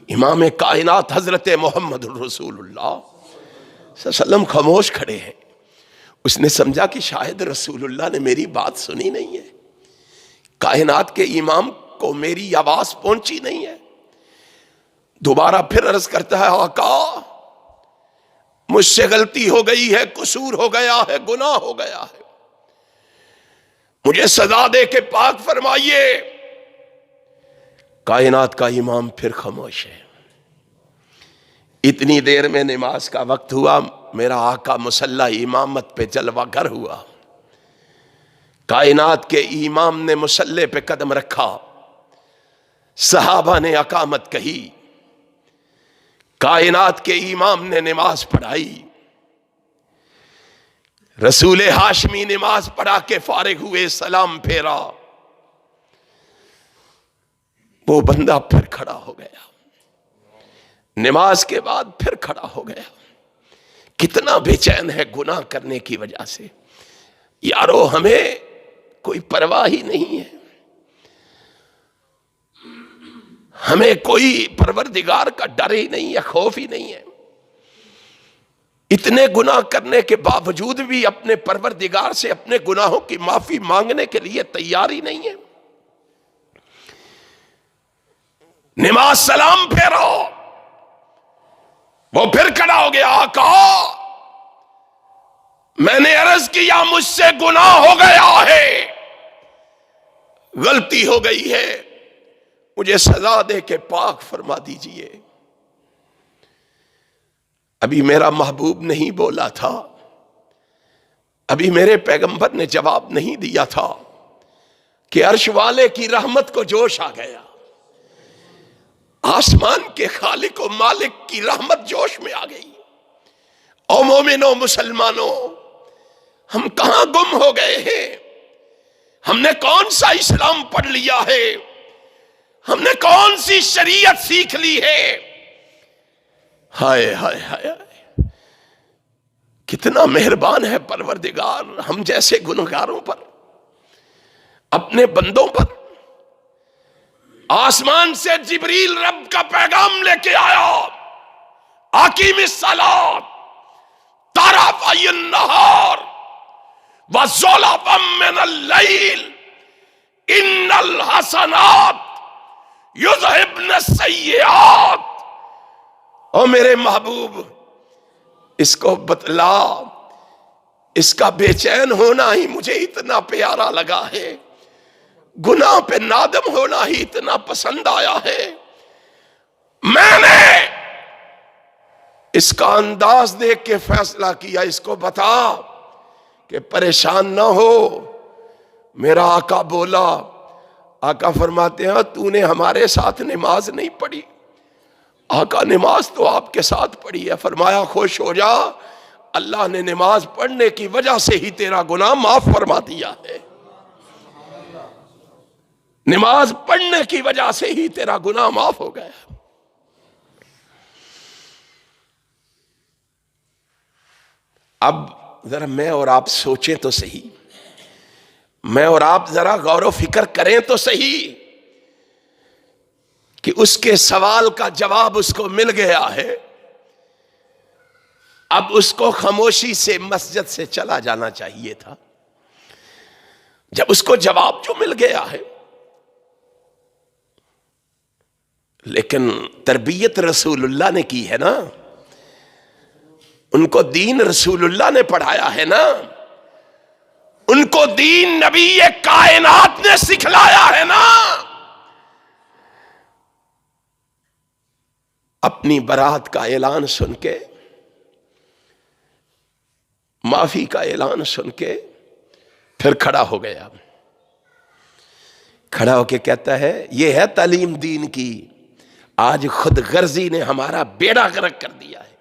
امام کائنات حضرت محمد الرسول اللہ صلی اللہ علیہ وسلم خاموش کھڑے ہیں۔ اس نے سمجھا کہ شاید رسول اللہ نے میری بات سنی نہیں ہے، کائنات کے امام کو میری آواز پہنچی نہیں ہے۔ دوبارہ پھر عرض کرتا ہے، آقا مجھ سے غلطی ہو گئی ہے، قصور ہو گیا ہے، گناہ ہو گیا ہے، مجھے سزا دے کے پاک فرمائیے۔ کائنات کا امام پھر خاموش ہے۔ اتنی دیر میں نماز کا وقت ہوا، میرا آقا مصلی امامت پہ جلوہ گر ہوا. کائنات کے امام نے مصلی پہ قدم رکھا، صحابہ نے اقامت کہی، کائنات کے امام نے نماز پڑھائی. رسول ہاشمی نماز پڑھا کے فارغ ہوئے، سلام پھیرا، وہ بندہ پھر کھڑا ہو گیا. نماز کے بعد پھر کھڑا ہو گیا. کتنا بے چین ہے گناہ کرنے کی وجہ سے. یارو ہمیں کوئی پرواہ ہی نہیں ہے، ہمیں کوئی پروردگار کا ڈر ہی نہیں ہے، خوف ہی نہیں ہے. اتنے گناہ کرنے کے باوجود بھی اپنے پروردگار سے اپنے گناہوں کی معافی مانگنے کے لیے تیار ہی نہیں ہے. نماز سلام پھیرو، وہ پھر کھڑا ہو گیا. آقا میں نے عرض کیا مجھ سے گناہ ہو گیا ہے، غلطی ہو گئی ہے، مجھے سزا دے کے پاک فرما دیجئے. ابھی میرا محبوب نہیں بولا تھا، ابھی میرے پیغمبر نے جواب نہیں دیا تھا کہ عرش والے کی رحمت کو جوش آ گیا. آسمان کے خالق و مالک کی رحمت جوش میں آ گئی. او مومنوں، مسلمانوں، ہم کہاں گم ہو گئے ہیں؟ ہم نے کون سا اسلام پڑھ لیا ہے؟ ہم نے کون سی شریعت سیکھ لی ہے؟ ہائے ہائے ہائے، کتنا مہربان ہے پروردگار ہم جیسے گنہگاروں پر، اپنے بندوں پر. آسمان سے جبریل رب کا پیغام لے کے آیا، اقیم الصلاۃ طرفی النہار وزلفا من اللیل ان الحسنات یذہبن السیئات. او میرے محبوب، اس کو بتلا. اس کا بے چین ہونا ہی مجھے اتنا پیارا لگا ہے، گناہ پہ نادم ہونا ہی اتنا پسند آیا ہے. میں نے اس کا انداز دیکھ کے فیصلہ کیا، اس کو بتا کہ پریشان نہ ہو. میرا آقا بولا، آقا فرماتے ہیں تو نے ہمارے ساتھ نماز نہیں پڑھی. آقا نماز تو آپ کے ساتھ پڑھی ہے. فرمایا خوش ہو جا، اللہ نے نماز پڑھنے کی وجہ سے ہی تیرا گناہ معاف فرما دیا ہے. نماز پڑھنے کی وجہ سے ہی تیرا گناہ معاف ہو گیا. اب ذرا میں اور آپ سوچیں تو صحیح، میں اور آپ ذرا غور و فکر کریں تو صحیح کہ اس کے سوال کا جواب اس کو مل گیا ہے. اب اس کو خاموشی سے مسجد سے چلا جانا چاہیے تھا. جب اس کو جواب جو مل گیا ہے، لیکن تربیت رسول اللہ نے کی ہے نا، ان کو دین رسول اللہ نے پڑھایا ہے نا، ان کو دین نبی کائنات نے سکھلایا ہے نا. اپنی برات کا اعلان سن کے، معافی کا اعلان سن کے پھر کھڑا ہو گیا. کھڑا ہو کے کہتا ہے یہ ہے تعلیم دین کی. آج خود غرضی نے ہمارا بیڑا غرق کر دیا ہے.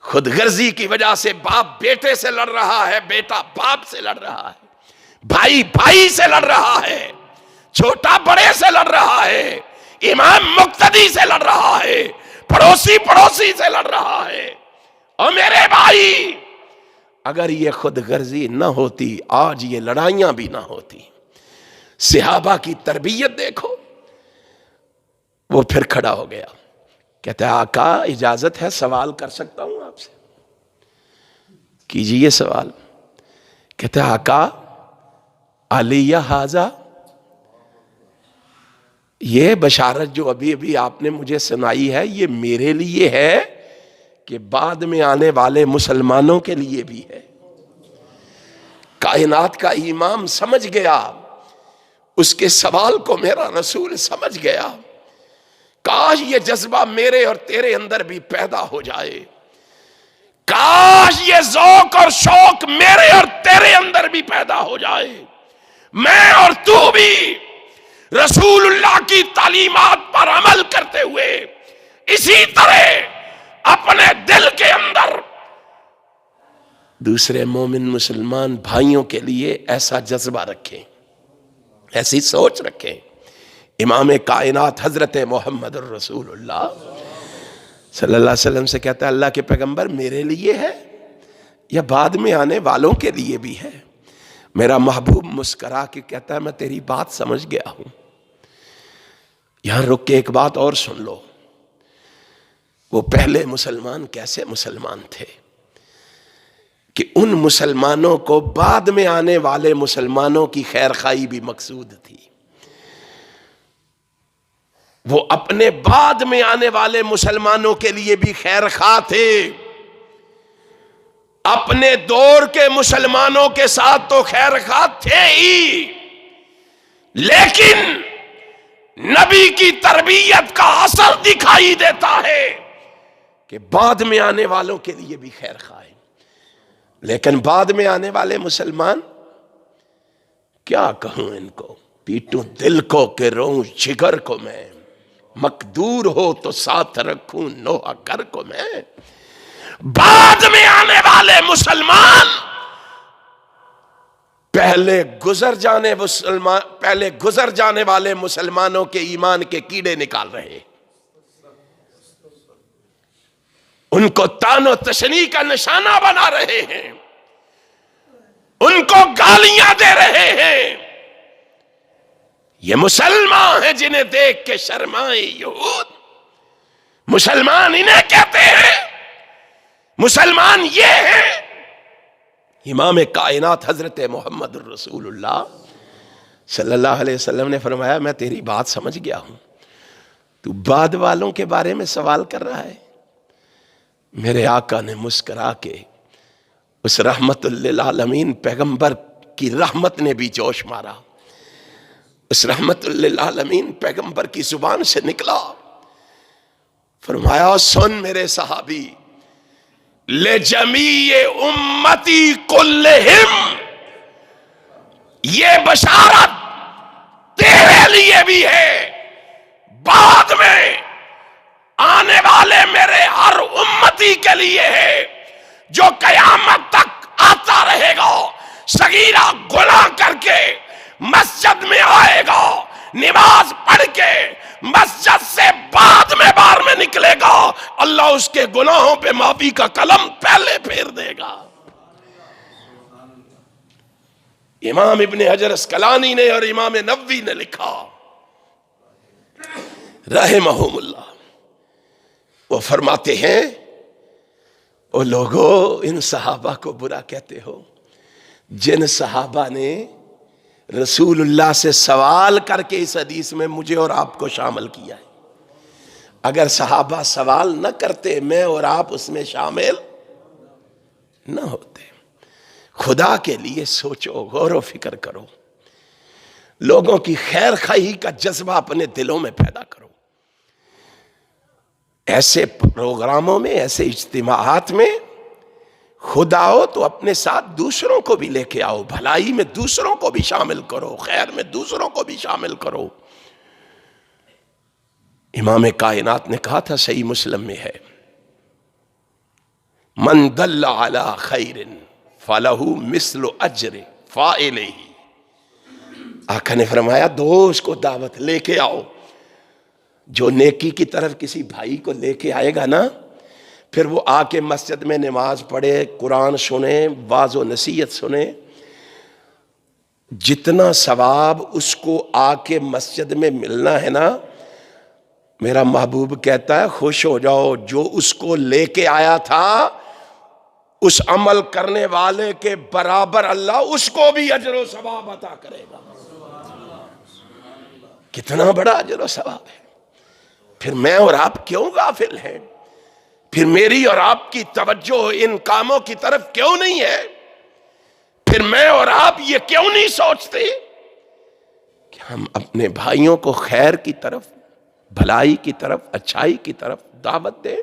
خود غرضی کی وجہ سے باپ بیٹے سے لڑ رہا ہے، بیٹا باپ سے لڑ رہا ہے، بھائی بھائی سے لڑ رہا ہے، چھوٹا بڑے سے لڑ رہا ہے، امام مقتدی سے لڑ رہا ہے، پڑوسی پڑوسی سے لڑ رہا ہے. اور میرے بھائی، اگر یہ خود غرضی نہ ہوتی آج یہ لڑائیاں بھی نہ ہوتی. صحابہ کی تربیت دیکھو. وہ پھر کھڑا ہو گیا، کہتا ہے آقا اجازت ہے سوال کر سکتا ہوں آپ سے؟ کیجئے سوال. کہتا ہے آقا علیہ حاضہ، یہ بشارت جو ابھی ابھی آپ نے مجھے سنائی ہے یہ میرے لیے ہے کہ بعد میں آنے والے مسلمانوں کے لیے بھی ہے؟ کائنات کا امام سمجھ گیا، اس کے سوال کو میرا رسول سمجھ گیا کاش یہ جذبہ میرے اور تیرے اندر بھی پیدا ہو جائے، کاش یہ ذوق اور شوق میرے اور تیرے اندر بھی پیدا ہو جائے، میں اور تو بھی رسول اللہ کی تعلیمات پر عمل کرتے ہوئے اسی طرح اپنے دل کے اندر دوسرے مومن مسلمان بھائیوں کے لیے ایسا جذبہ رکھیں، ایسی سوچ رکھیں۔ امام کائنات حضرت محمد الرسول اللہ صلی اللہ علیہ وسلم سے کہتا ہے، اللہ کے پیغمبر میرے لیے ہے یا بعد میں آنے والوں کے لیے بھی ہے؟ میرا محبوب مسکرا کے کہتا ہے، میں تیری بات سمجھ گیا ہوں۔ یہاں رک کے ایک بات اور سن لو، وہ پہلے مسلمان کیسے مسلمان تھے کہ ان مسلمانوں کو بعد میں آنے والے مسلمانوں کی خیر خواہی بھی مقصود تھی۔ وہ اپنے بعد میں آنے والے مسلمانوں کے لیے بھی خیر خواہ تھے، اپنے دور کے مسلمانوں کے ساتھ تو خیر خواہ تھے ہی، لیکن نبی کی تربیت کا اثر دکھائی دیتا ہے کہ بعد میں آنے والوں کے لیے بھی خیر خواہ ہے۔ لیکن بعد میں آنے والے مسلمان، کیا کہوں ان کو، پیٹوں دل کو کہ روؤں جگر کو میں، مقدور ہو تو ساتھ رکھوں نوحہ کر کو میں۔ بعد میں آنے والے مسلمان پہلے گزر جانے والے مسلمانوں کے ایمان کے کیڑے نکال رہے، ان کو طعن و تشنیع کا نشانہ بنا رہے ہیں، ان کو گالیاں دے رہے ہیں۔ یہ مسلمان ہیں جنہیں دیکھ کے شرمائے یہود، مسلمان انہیں کہتے ہیں، مسلمان یہ ہیں۔ امام کائنات حضرت محمد الرسول اللہ صلی اللہ علیہ وسلم نے فرمایا، میں تیری بات سمجھ گیا ہوں، تو بعد والوں کے بارے میں سوال کر رہا ہے۔ میرے آقا نے مسکرا کے اس رحمت للعالمین پیغمبر کی رحمت نے بھی جوش مارا، اس رحمت للعالمین پیغمبر کی زبان سے نکلا، فرمایا سن میرے صحابی، لجمیع امتی کلہم، یہ بشارت تیرے لیے بھی ہے، بعد میں آنے والے میرے ہر امتی کے لیے ہے، جو قیامت تک آتا رہے گا، صغیرہ گناہ کر کے مسجد میں آئے گا، نماز پڑھ کے مسجد سے بعد میں باہر میں نکلے گا، اللہ اس کے گناہوں پہ معافی کا قلم پہلے پھیر دے گا۔ امام ابن حجر اسقلانی نے اور امام نووی نے لکھا رحمہم اللہ، وہ فرماتے ہیں، او لوگو ان صحابہ کو برا کہتے ہو جن صحابہ نے رسول اللہ سے سوال کر کے اس حدیث میں مجھے اور آپ کو شامل کیا ہے۔ اگر صحابہ سوال نہ کرتے، میں اور آپ اس میں شامل نہ ہوتے۔ خدا کے لیے سوچو، غور و فکر کرو، لوگوں کی خیر خواہی کا جذبہ اپنے دلوں میں پیدا کرو۔ ایسے پروگراموں میں، ایسے اجتماعات میں خدا ہو تو اپنے ساتھ دوسروں کو بھی لے کے آؤ، بھلائی میں دوسروں کو بھی شامل کرو، خیر میں دوسروں کو بھی شامل کرو۔ امام کائنات نے کہا تھا، صحیح مسلم میں ہے، من دل علی خیر فلہ مثل اجر فاعلہ۔ آقا نے فرمایا دوست کو دعوت لے کے آؤ، جو نیکی کی طرف کسی بھائی کو لے کے آئے گا نا، پھر وہ آ کے مسجد میں نماز پڑھے، قرآن سنے، واعظ و نصیحت سنے، جتنا ثواب اس کو آ کے مسجد میں ملنا ہے نا، میرا محبوب کہتا ہے خوش ہو جاؤ، جو اس کو لے کے آیا تھا اس عمل کرنے والے کے برابر اللہ اس کو بھی اجر و ثواب عطا کرے گا۔ کتنا بڑا اجر و ثواب ہے۔ پھر میں اور آپ کیوں غافل ہیں؟ پھر میری اور آپ کی توجہ ان کاموں کی طرف کیوں نہیں ہے؟ پھر میں اور آپ یہ کیوں نہیں سوچتے کہ ہم اپنے بھائیوں کو خیر کی طرف بھلائی کی طرف، اچھائی کی طرف دعوت دیں،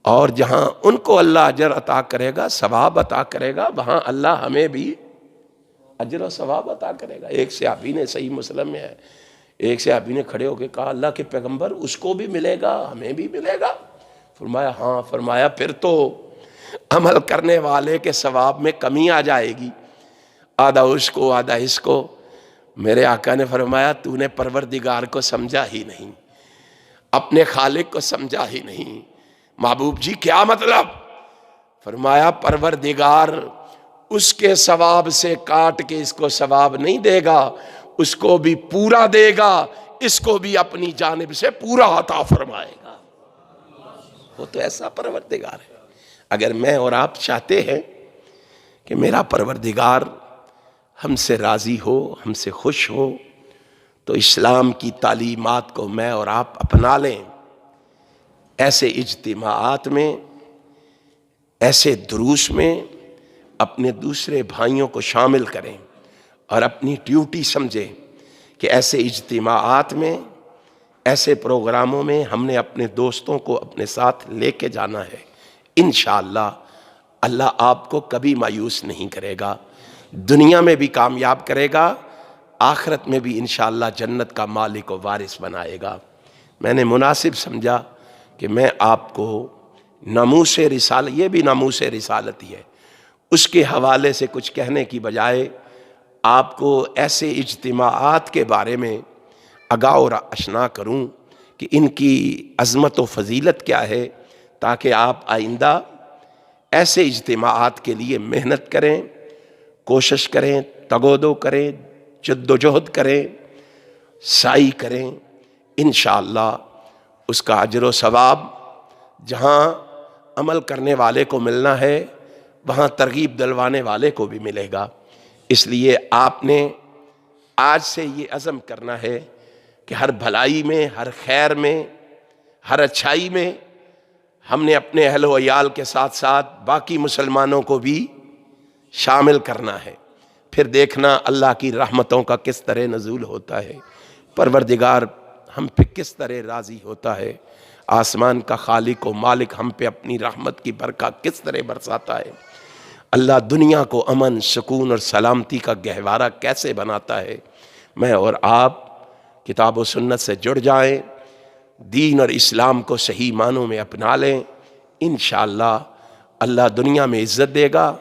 اور جہاں ان کو اللہ اجر عطا کرے گا، ثواب عطا کرے گا، وہاں اللہ ہمیں بھی اجر و ثواب عطا کرے گا۔ ایک صحابی نے، صحیح مسلم میں ہے، ایک صحابی نے کھڑے ہو کے کہا اللہ کے پیغمبر اس کو بھی ملے گا، ہمیں بھی ملے گا؟ فرمایا ہاں۔ فرمایا پھر تو عمل کرنے والے کے ثواب میں کمی آ جائے گی، آدھا اس کو آدھا اس کو۔ میرے آقا نے فرمایا تو نے پروردگار کو سمجھا ہی نہیں، اپنے خالق کو سمجھا ہی نہیں۔ محبوب جی کیا مطلب؟ فرمایا پروردگار اس کے ثواب سے کاٹ کے اس کو ثواب نہیں دے گا، اس کو بھی پورا دے گا، اس کو بھی اپنی جانب سے پورا عطا فرمائے گا۔ وہ تو ایسا پروردگار ہے۔ اگر میں اور آپ چاہتے ہیں کہ میرا پروردگار ہم سے راضی ہو، ہم سے خوش ہو، تو اسلام کی تعلیمات کو میں اور آپ اپنا لیں، ایسے اجتماعات میں، ایسے دروس میں اپنے دوسرے بھائیوں کو شامل کریں، اور اپنی ڈیوٹی سمجھیں کہ ایسے اجتماعات میں، ایسے پروگراموں میں ہم نے اپنے دوستوں کو اپنے ساتھ لے کے جانا ہے۔ انشاءاللہ اللہ آپ کو کبھی مایوس نہیں کرے گا، دنیا میں بھی کامیاب کرے گا، آخرت میں بھی انشاءاللہ جنت کا مالک و وارث بنائے گا۔ میں نے مناسب سمجھا کہ میں آپ کو ناموس رسالت، یہ بھی ناموس رسالت ہی ہے، اس کے حوالے سے کچھ کہنے کی بجائے آپ کو ایسے اجتماعات کے بارے میں آگاہ اور آشنا کروں کہ ان کی عظمت و فضیلت کیا ہے، تاکہ آپ آئندہ ایسے اجتماعات کے لیے محنت کریں، کوشش کریں، تگودو کریں، جد و جہد کریں، سعی کریں۔ انشاءاللہ اس کا اجر و ثواب جہاں عمل کرنے والے کو ملنا ہے، وہاں ترغیب دلوانے والے کو بھی ملے گا۔ اس لیے آپ نے آج سے یہ عزم کرنا ہے کہ ہر بھلائی میں، ہر خیر میں، ہر اچھائی میں ہم نے اپنے اہل و عیال کے ساتھ ساتھ باقی مسلمانوں کو بھی شامل کرنا ہے۔ پھر دیکھنا اللہ کی رحمتوں کا کس طرح نزول ہوتا ہے، پروردگار ہم پہ کس طرح راضی ہوتا ہے، آسمان کا خالق و مالک ہم پہ اپنی رحمت کی برکات کس طرح برساتا ہے، اللہ دنیا کو امن، سکون اور سلامتی کا گہوارہ کیسے بناتا ہے۔ میں اور آپ کتاب و سنت سے جڑ جائیں، دین اور اسلام کو صحیح معنوں میں اپنا لیں، انشاءاللہ اللہ دنیا میں عزت دے گا،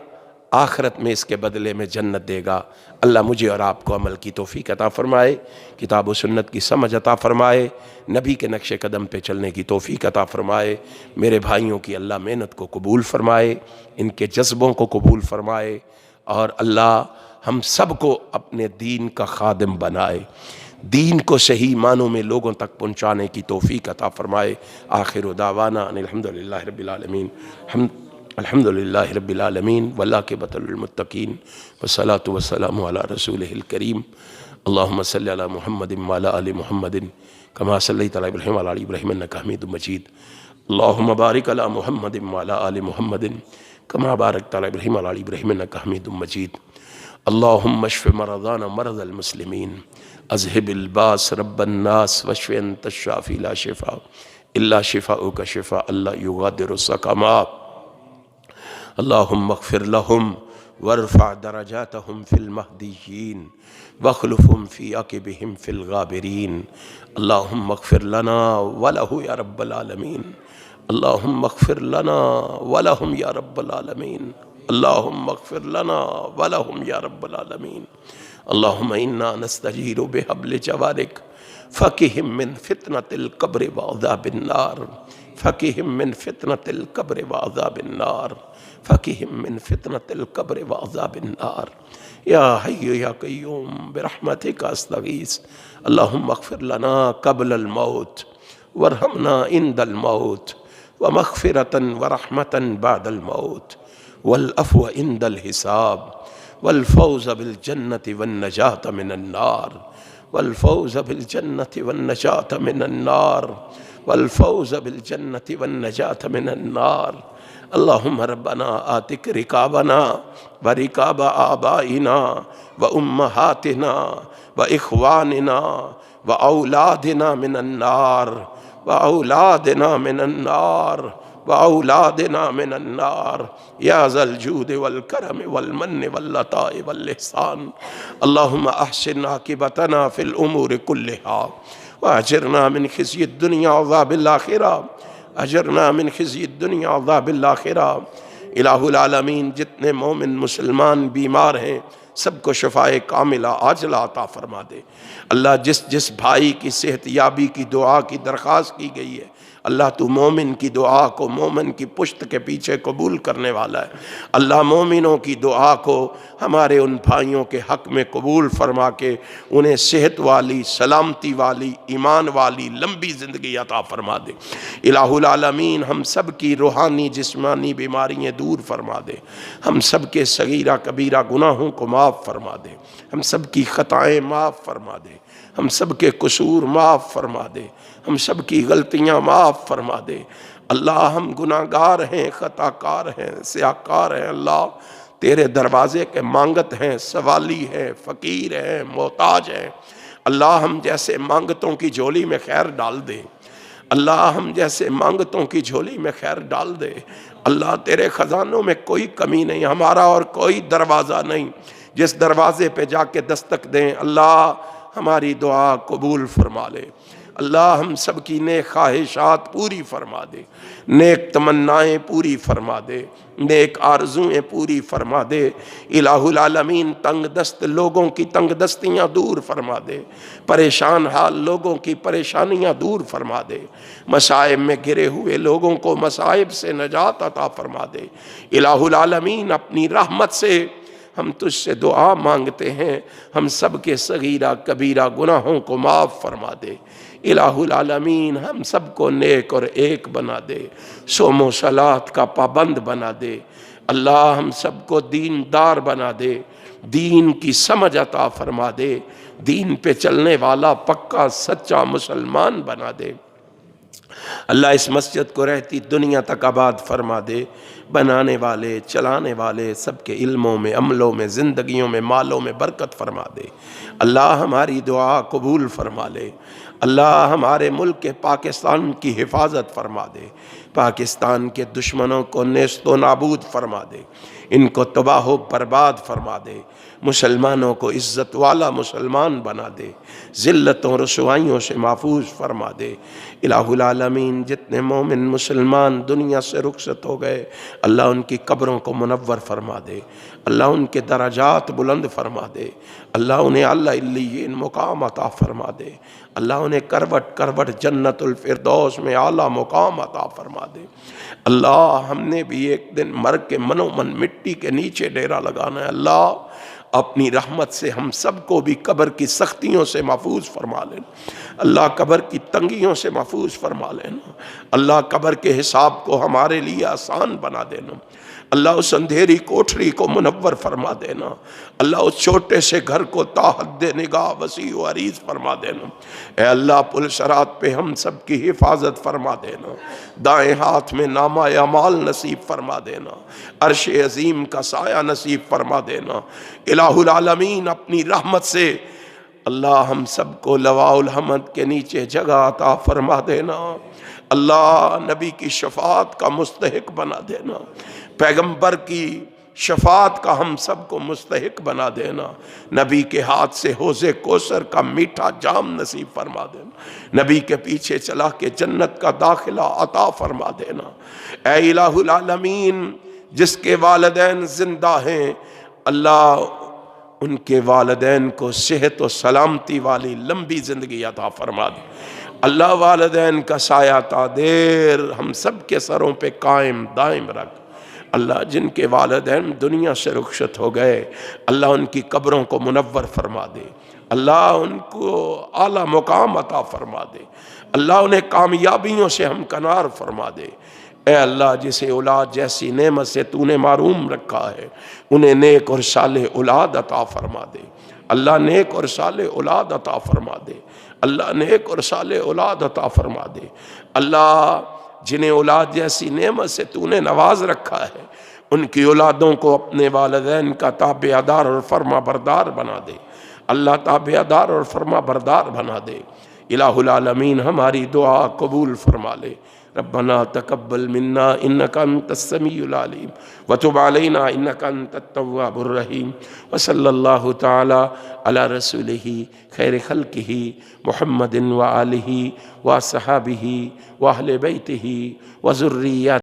آخرت میں اس کے بدلے میں جنت دے گا۔ اللہ مجھے اور آپ کو عمل کی توفیق عطا فرمائے، کتاب و سنت کی سمجھ عطا فرمائے، نبی کے نقش قدم پہ چلنے کی توفیق عطا فرمائے۔ میرے بھائیوں کی اللہ محنت کو قبول فرمائے، ان کے جذبوں کو قبول فرمائے، اور اللہ ہم سب کو اپنے دین کا خادم بنائے، دین کو صحیح معنوں میں لوگوں تک پہنچانے کی توفیق عطا فرمائے۔ آخر دعوانا ان الحمدللہ رب العالمین، الحمدللہ رب العالمین والعاقبۃ للمتقین والصلاۃ والسلام علی رسولہ الکریم۔ اللہم صلی علی محمد وعلی آل محمد کما صلیت علی ابراہیم وعلی آل ابراہیم انک حمید مجید۔ اللہم بارک علی محمد وعلی آل محمد کما بارکت علی ابراہیم وعلی آل ابراہیم انک حمید مجید۔ اللہم اشف مرضانا مرضى المسلمین، اذهب الباس رب الناس واشف انت الشافی لا شفاء الا شفاؤک شفاء لا یغادر سقما۔ اللہم اغفر لهم وارفع درجاتهم في المهدیین واخلفهم في عقبهم في الغابرین۔ اللہم اغفر لنا وله یا رب العالمین، اللہم اغفر لنا ولهم یا رب العالمین، اللہم اغفر لنا ولهم یا رب العالمین۔ اللہم انا نستجیر بحبل جوارک فقہم من فتنة القبر وعذاب النار، فقہم من فتنة القبر وعذاب النار، فقہم من فتنة القبر وعذاب النار۔ یا حی یا قیوم برحمتک استغیث، اللہم اغفر لنا قبل الموت وارحمنا عند الموت ومغفرة ورحمة بعد الموت والعفو عند الحساب والفوز بالجنة والنجاة من النار، والفوز بالجنة والنجاة من النار، والفوز بالجنة والنجاة من النار۔ اللہم ربنا آتک رکابنا ورکاب آبائنا وامہاتنا واخواننا وأولادنا من النار وأولادنا من النار وأولادنا من النار يا ذا الجود والكرم والمن والعطاء والإحسان اللهم أحسن عاقبتنا في الأمور كلها وأجرنا من خزي الدنيا وعذاب الآخرة اجرنا من خزي الدنيا وعذاب الآخرة الہ العالمین جتنے مومن مسلمان بیمار ہیں سب کو شفائے کاملہ عاجلہ عطا فرما دے۔ اللہ جس بھائی کی صحت یابی کی دعا کی درخواست کی گئی ہے اللہ تو مومن کی دعا کو مومن کی پشت کے پیچھے قبول کرنے والا ہے۔ اللہ مومنوں کی دعا کو ہمارے ان بھائیوں کے حق میں قبول فرما کے انہیں صحت والی، سلامتی والی، ایمان والی لمبی زندگی عطا فرما دے۔ الہ العالمین ہم سب کی روحانی جسمانی بیماریاں دور فرما دے، ہم سب کے صغیرہ کبیرہ گناہوں کو معاف فرما دے، ہم سب کی خطائیں معاف فرما دے، ہم سب کے قصور معاف فرما دے، ہم سب کی غلطیاں معاف فرما دے۔ اللہ ہم گناہگار ہیں، خطا کار ہیں، سیاہکار ہیں، اللہ تیرے دروازے کے مانگت ہیں، سوالی ہیں، فقیر ہیں، محتاج ہیں۔ اللہ ہم جیسے مانگتوں کی جھولی میں خیر ڈال دے، اللہ ہم جیسے مانگتوں کی جھولی میں خیر ڈال دے۔ اللہ تیرے خزانوں میں کوئی کمی نہیں، ہمارا اور کوئی دروازہ نہیں جس دروازے پہ جا کے دستک دیں اللہ ہماری دعا قبول فرما لے۔ اللہ ہم سب کی نیک خواہشات پوری فرما دے، نیک تمنائیں پوری فرما دے، نیک آرزویں پوری فرما دے۔ الہ العالمین تنگ دست لوگوں کی تنگ دستیاں دور فرما دے، پریشان حال لوگوں کی پریشانیاں دور فرما دے، مصائب میں گرے ہوئے لوگوں کو مصائب سے نجات عطا فرما دے۔ الہ العالمین اپنی رحمت سے ہم تجھ سے دعا مانگتے ہیں، ہم سب کے صغیرہ کبیرہ گناہوں کو معاف فرما دے۔ الہ العالمین ہم سب کو نیک اور ایک بنا دے، صوم و صلات کا پابند بنا دے۔ اللہ ہم سب کو دیندار بنا دے، دین کی سمجھ عطا فرما دے، دین پہ چلنے والا پکا سچا مسلمان بنا دے۔ اللہ اس مسجد کو رہتی دنیا تک آباد فرما دے، بنانے والے چلانے والے سب کے علموں میں عملوں میں زندگیوں میں مالوں میں برکت فرما دے۔ اللہ ہماری دعا قبول فرما لے۔ اللہ ہمارے ملک کے پاکستان کی حفاظت فرما دے، پاکستان کے دشمنوں کو نیست و نابود فرما دے، ان کو تباہ و برباد فرما دے، مسلمانوں کو عزت والا مسلمان بنا دے، ذلتوں رسوائیوں سے محفوظ فرما دے۔ الہ العالمین جتنے مومن مسلمان دنیا سے رخصت ہو گئے اللہ ان کی قبروں کو منور فرما دے، اللہ ان کے درجات بلند فرما دے، اللہ انہیں اعلیٰ علیین مقام عطا فرما دے، اللہ انہیں کروٹ کروٹ جنت الفردوس میں اعلیٰ مقام عطا فرما دے۔ اللہ ہم نے بھی ایک دن مر کے منو من مٹی کے نیچے ڈیرا لگانا ہے، اللہ اپنی رحمت سے ہم سب کو بھی قبر کی سختیوں سے محفوظ فرما لینا، اللہ قبر کی تنگیوں سے محفوظ فرما لینا، اللہ قبر کے حساب کو ہمارے لیے آسان بنا دینا، اللہ اس اندھیری کوٹھری کو منور فرما دینا، اللہ اس چھوٹے سے گھر کو تا حد نگاہ وسیع و عریض فرما دینا۔ اے اللہ پل صراط پہ ہم سب کی حفاظت فرما دینا، دائیں ہاتھ میں نامہ اعمال نصیب فرما دینا، عرش عظیم کا سایہ نصیب فرما دینا۔ الہ العالمین اپنی رحمت سے اللہ ہم سب کو لواء الحمد کے نیچے جگہ عطا فرما دینا، اللہ نبی کی شفاعت کا مستحق بنا دینا، پیغمبر کی شفاعت کا ہم سب کو مستحق بنا دینا، نبی کے ہاتھ سے حوض کوثر کا میٹھا جام نصیب فرما دینا، نبی کے پیچھے چلا کے جنت کا داخلہ عطا فرما دینا۔ اے الہ العالمین جس کے والدین زندہ ہیں اللہ ان کے والدین کو صحت و سلامتی والی لمبی زندگی عطا فرما دے، اللہ والدین کا سایہ تا دیر ہم سب کے سروں پہ قائم دائم رکھ۔ اللہ جن کے والدین دنیا سے رخصت ہو گئے اللہ ان کی قبروں کو منور فرما دے، اللہ ان کو اعلیٰ مقام عطا فرما دے، اللہ انہیں کامیابیوں سے ہمکنار فرما دے۔ اے اللہ جسے اولاد جیسی نعمت سے تو نے محروم رکھا ہے انہیں نیک اور صالح اولاد عطا فرما دے، اللہ نیک اور صالح اولاد عطا فرما دے، اللہ نیک اور صالح اولاد عطا فرما دے۔ اللہ جنہیں اولاد جیسی نعمت سے تو نے نواز رکھا ہے ان کی اولادوں کو اپنے والدین کا تابعدار اور فرما بردار بنا دے، اللہ تابع دار اور فرما بردار بنا دے۔ الہ العالمین ہماری دعا قبول فرما لے۔ ربنا تقبل منا انک انت السمیع العلیم وتب علینا انک انت التواب الرحیم وصلی اللہ تعالی علی رسولہ خیر خلقہ محمد وآلہ وصحابہ واہل بیتہ وذریاتہ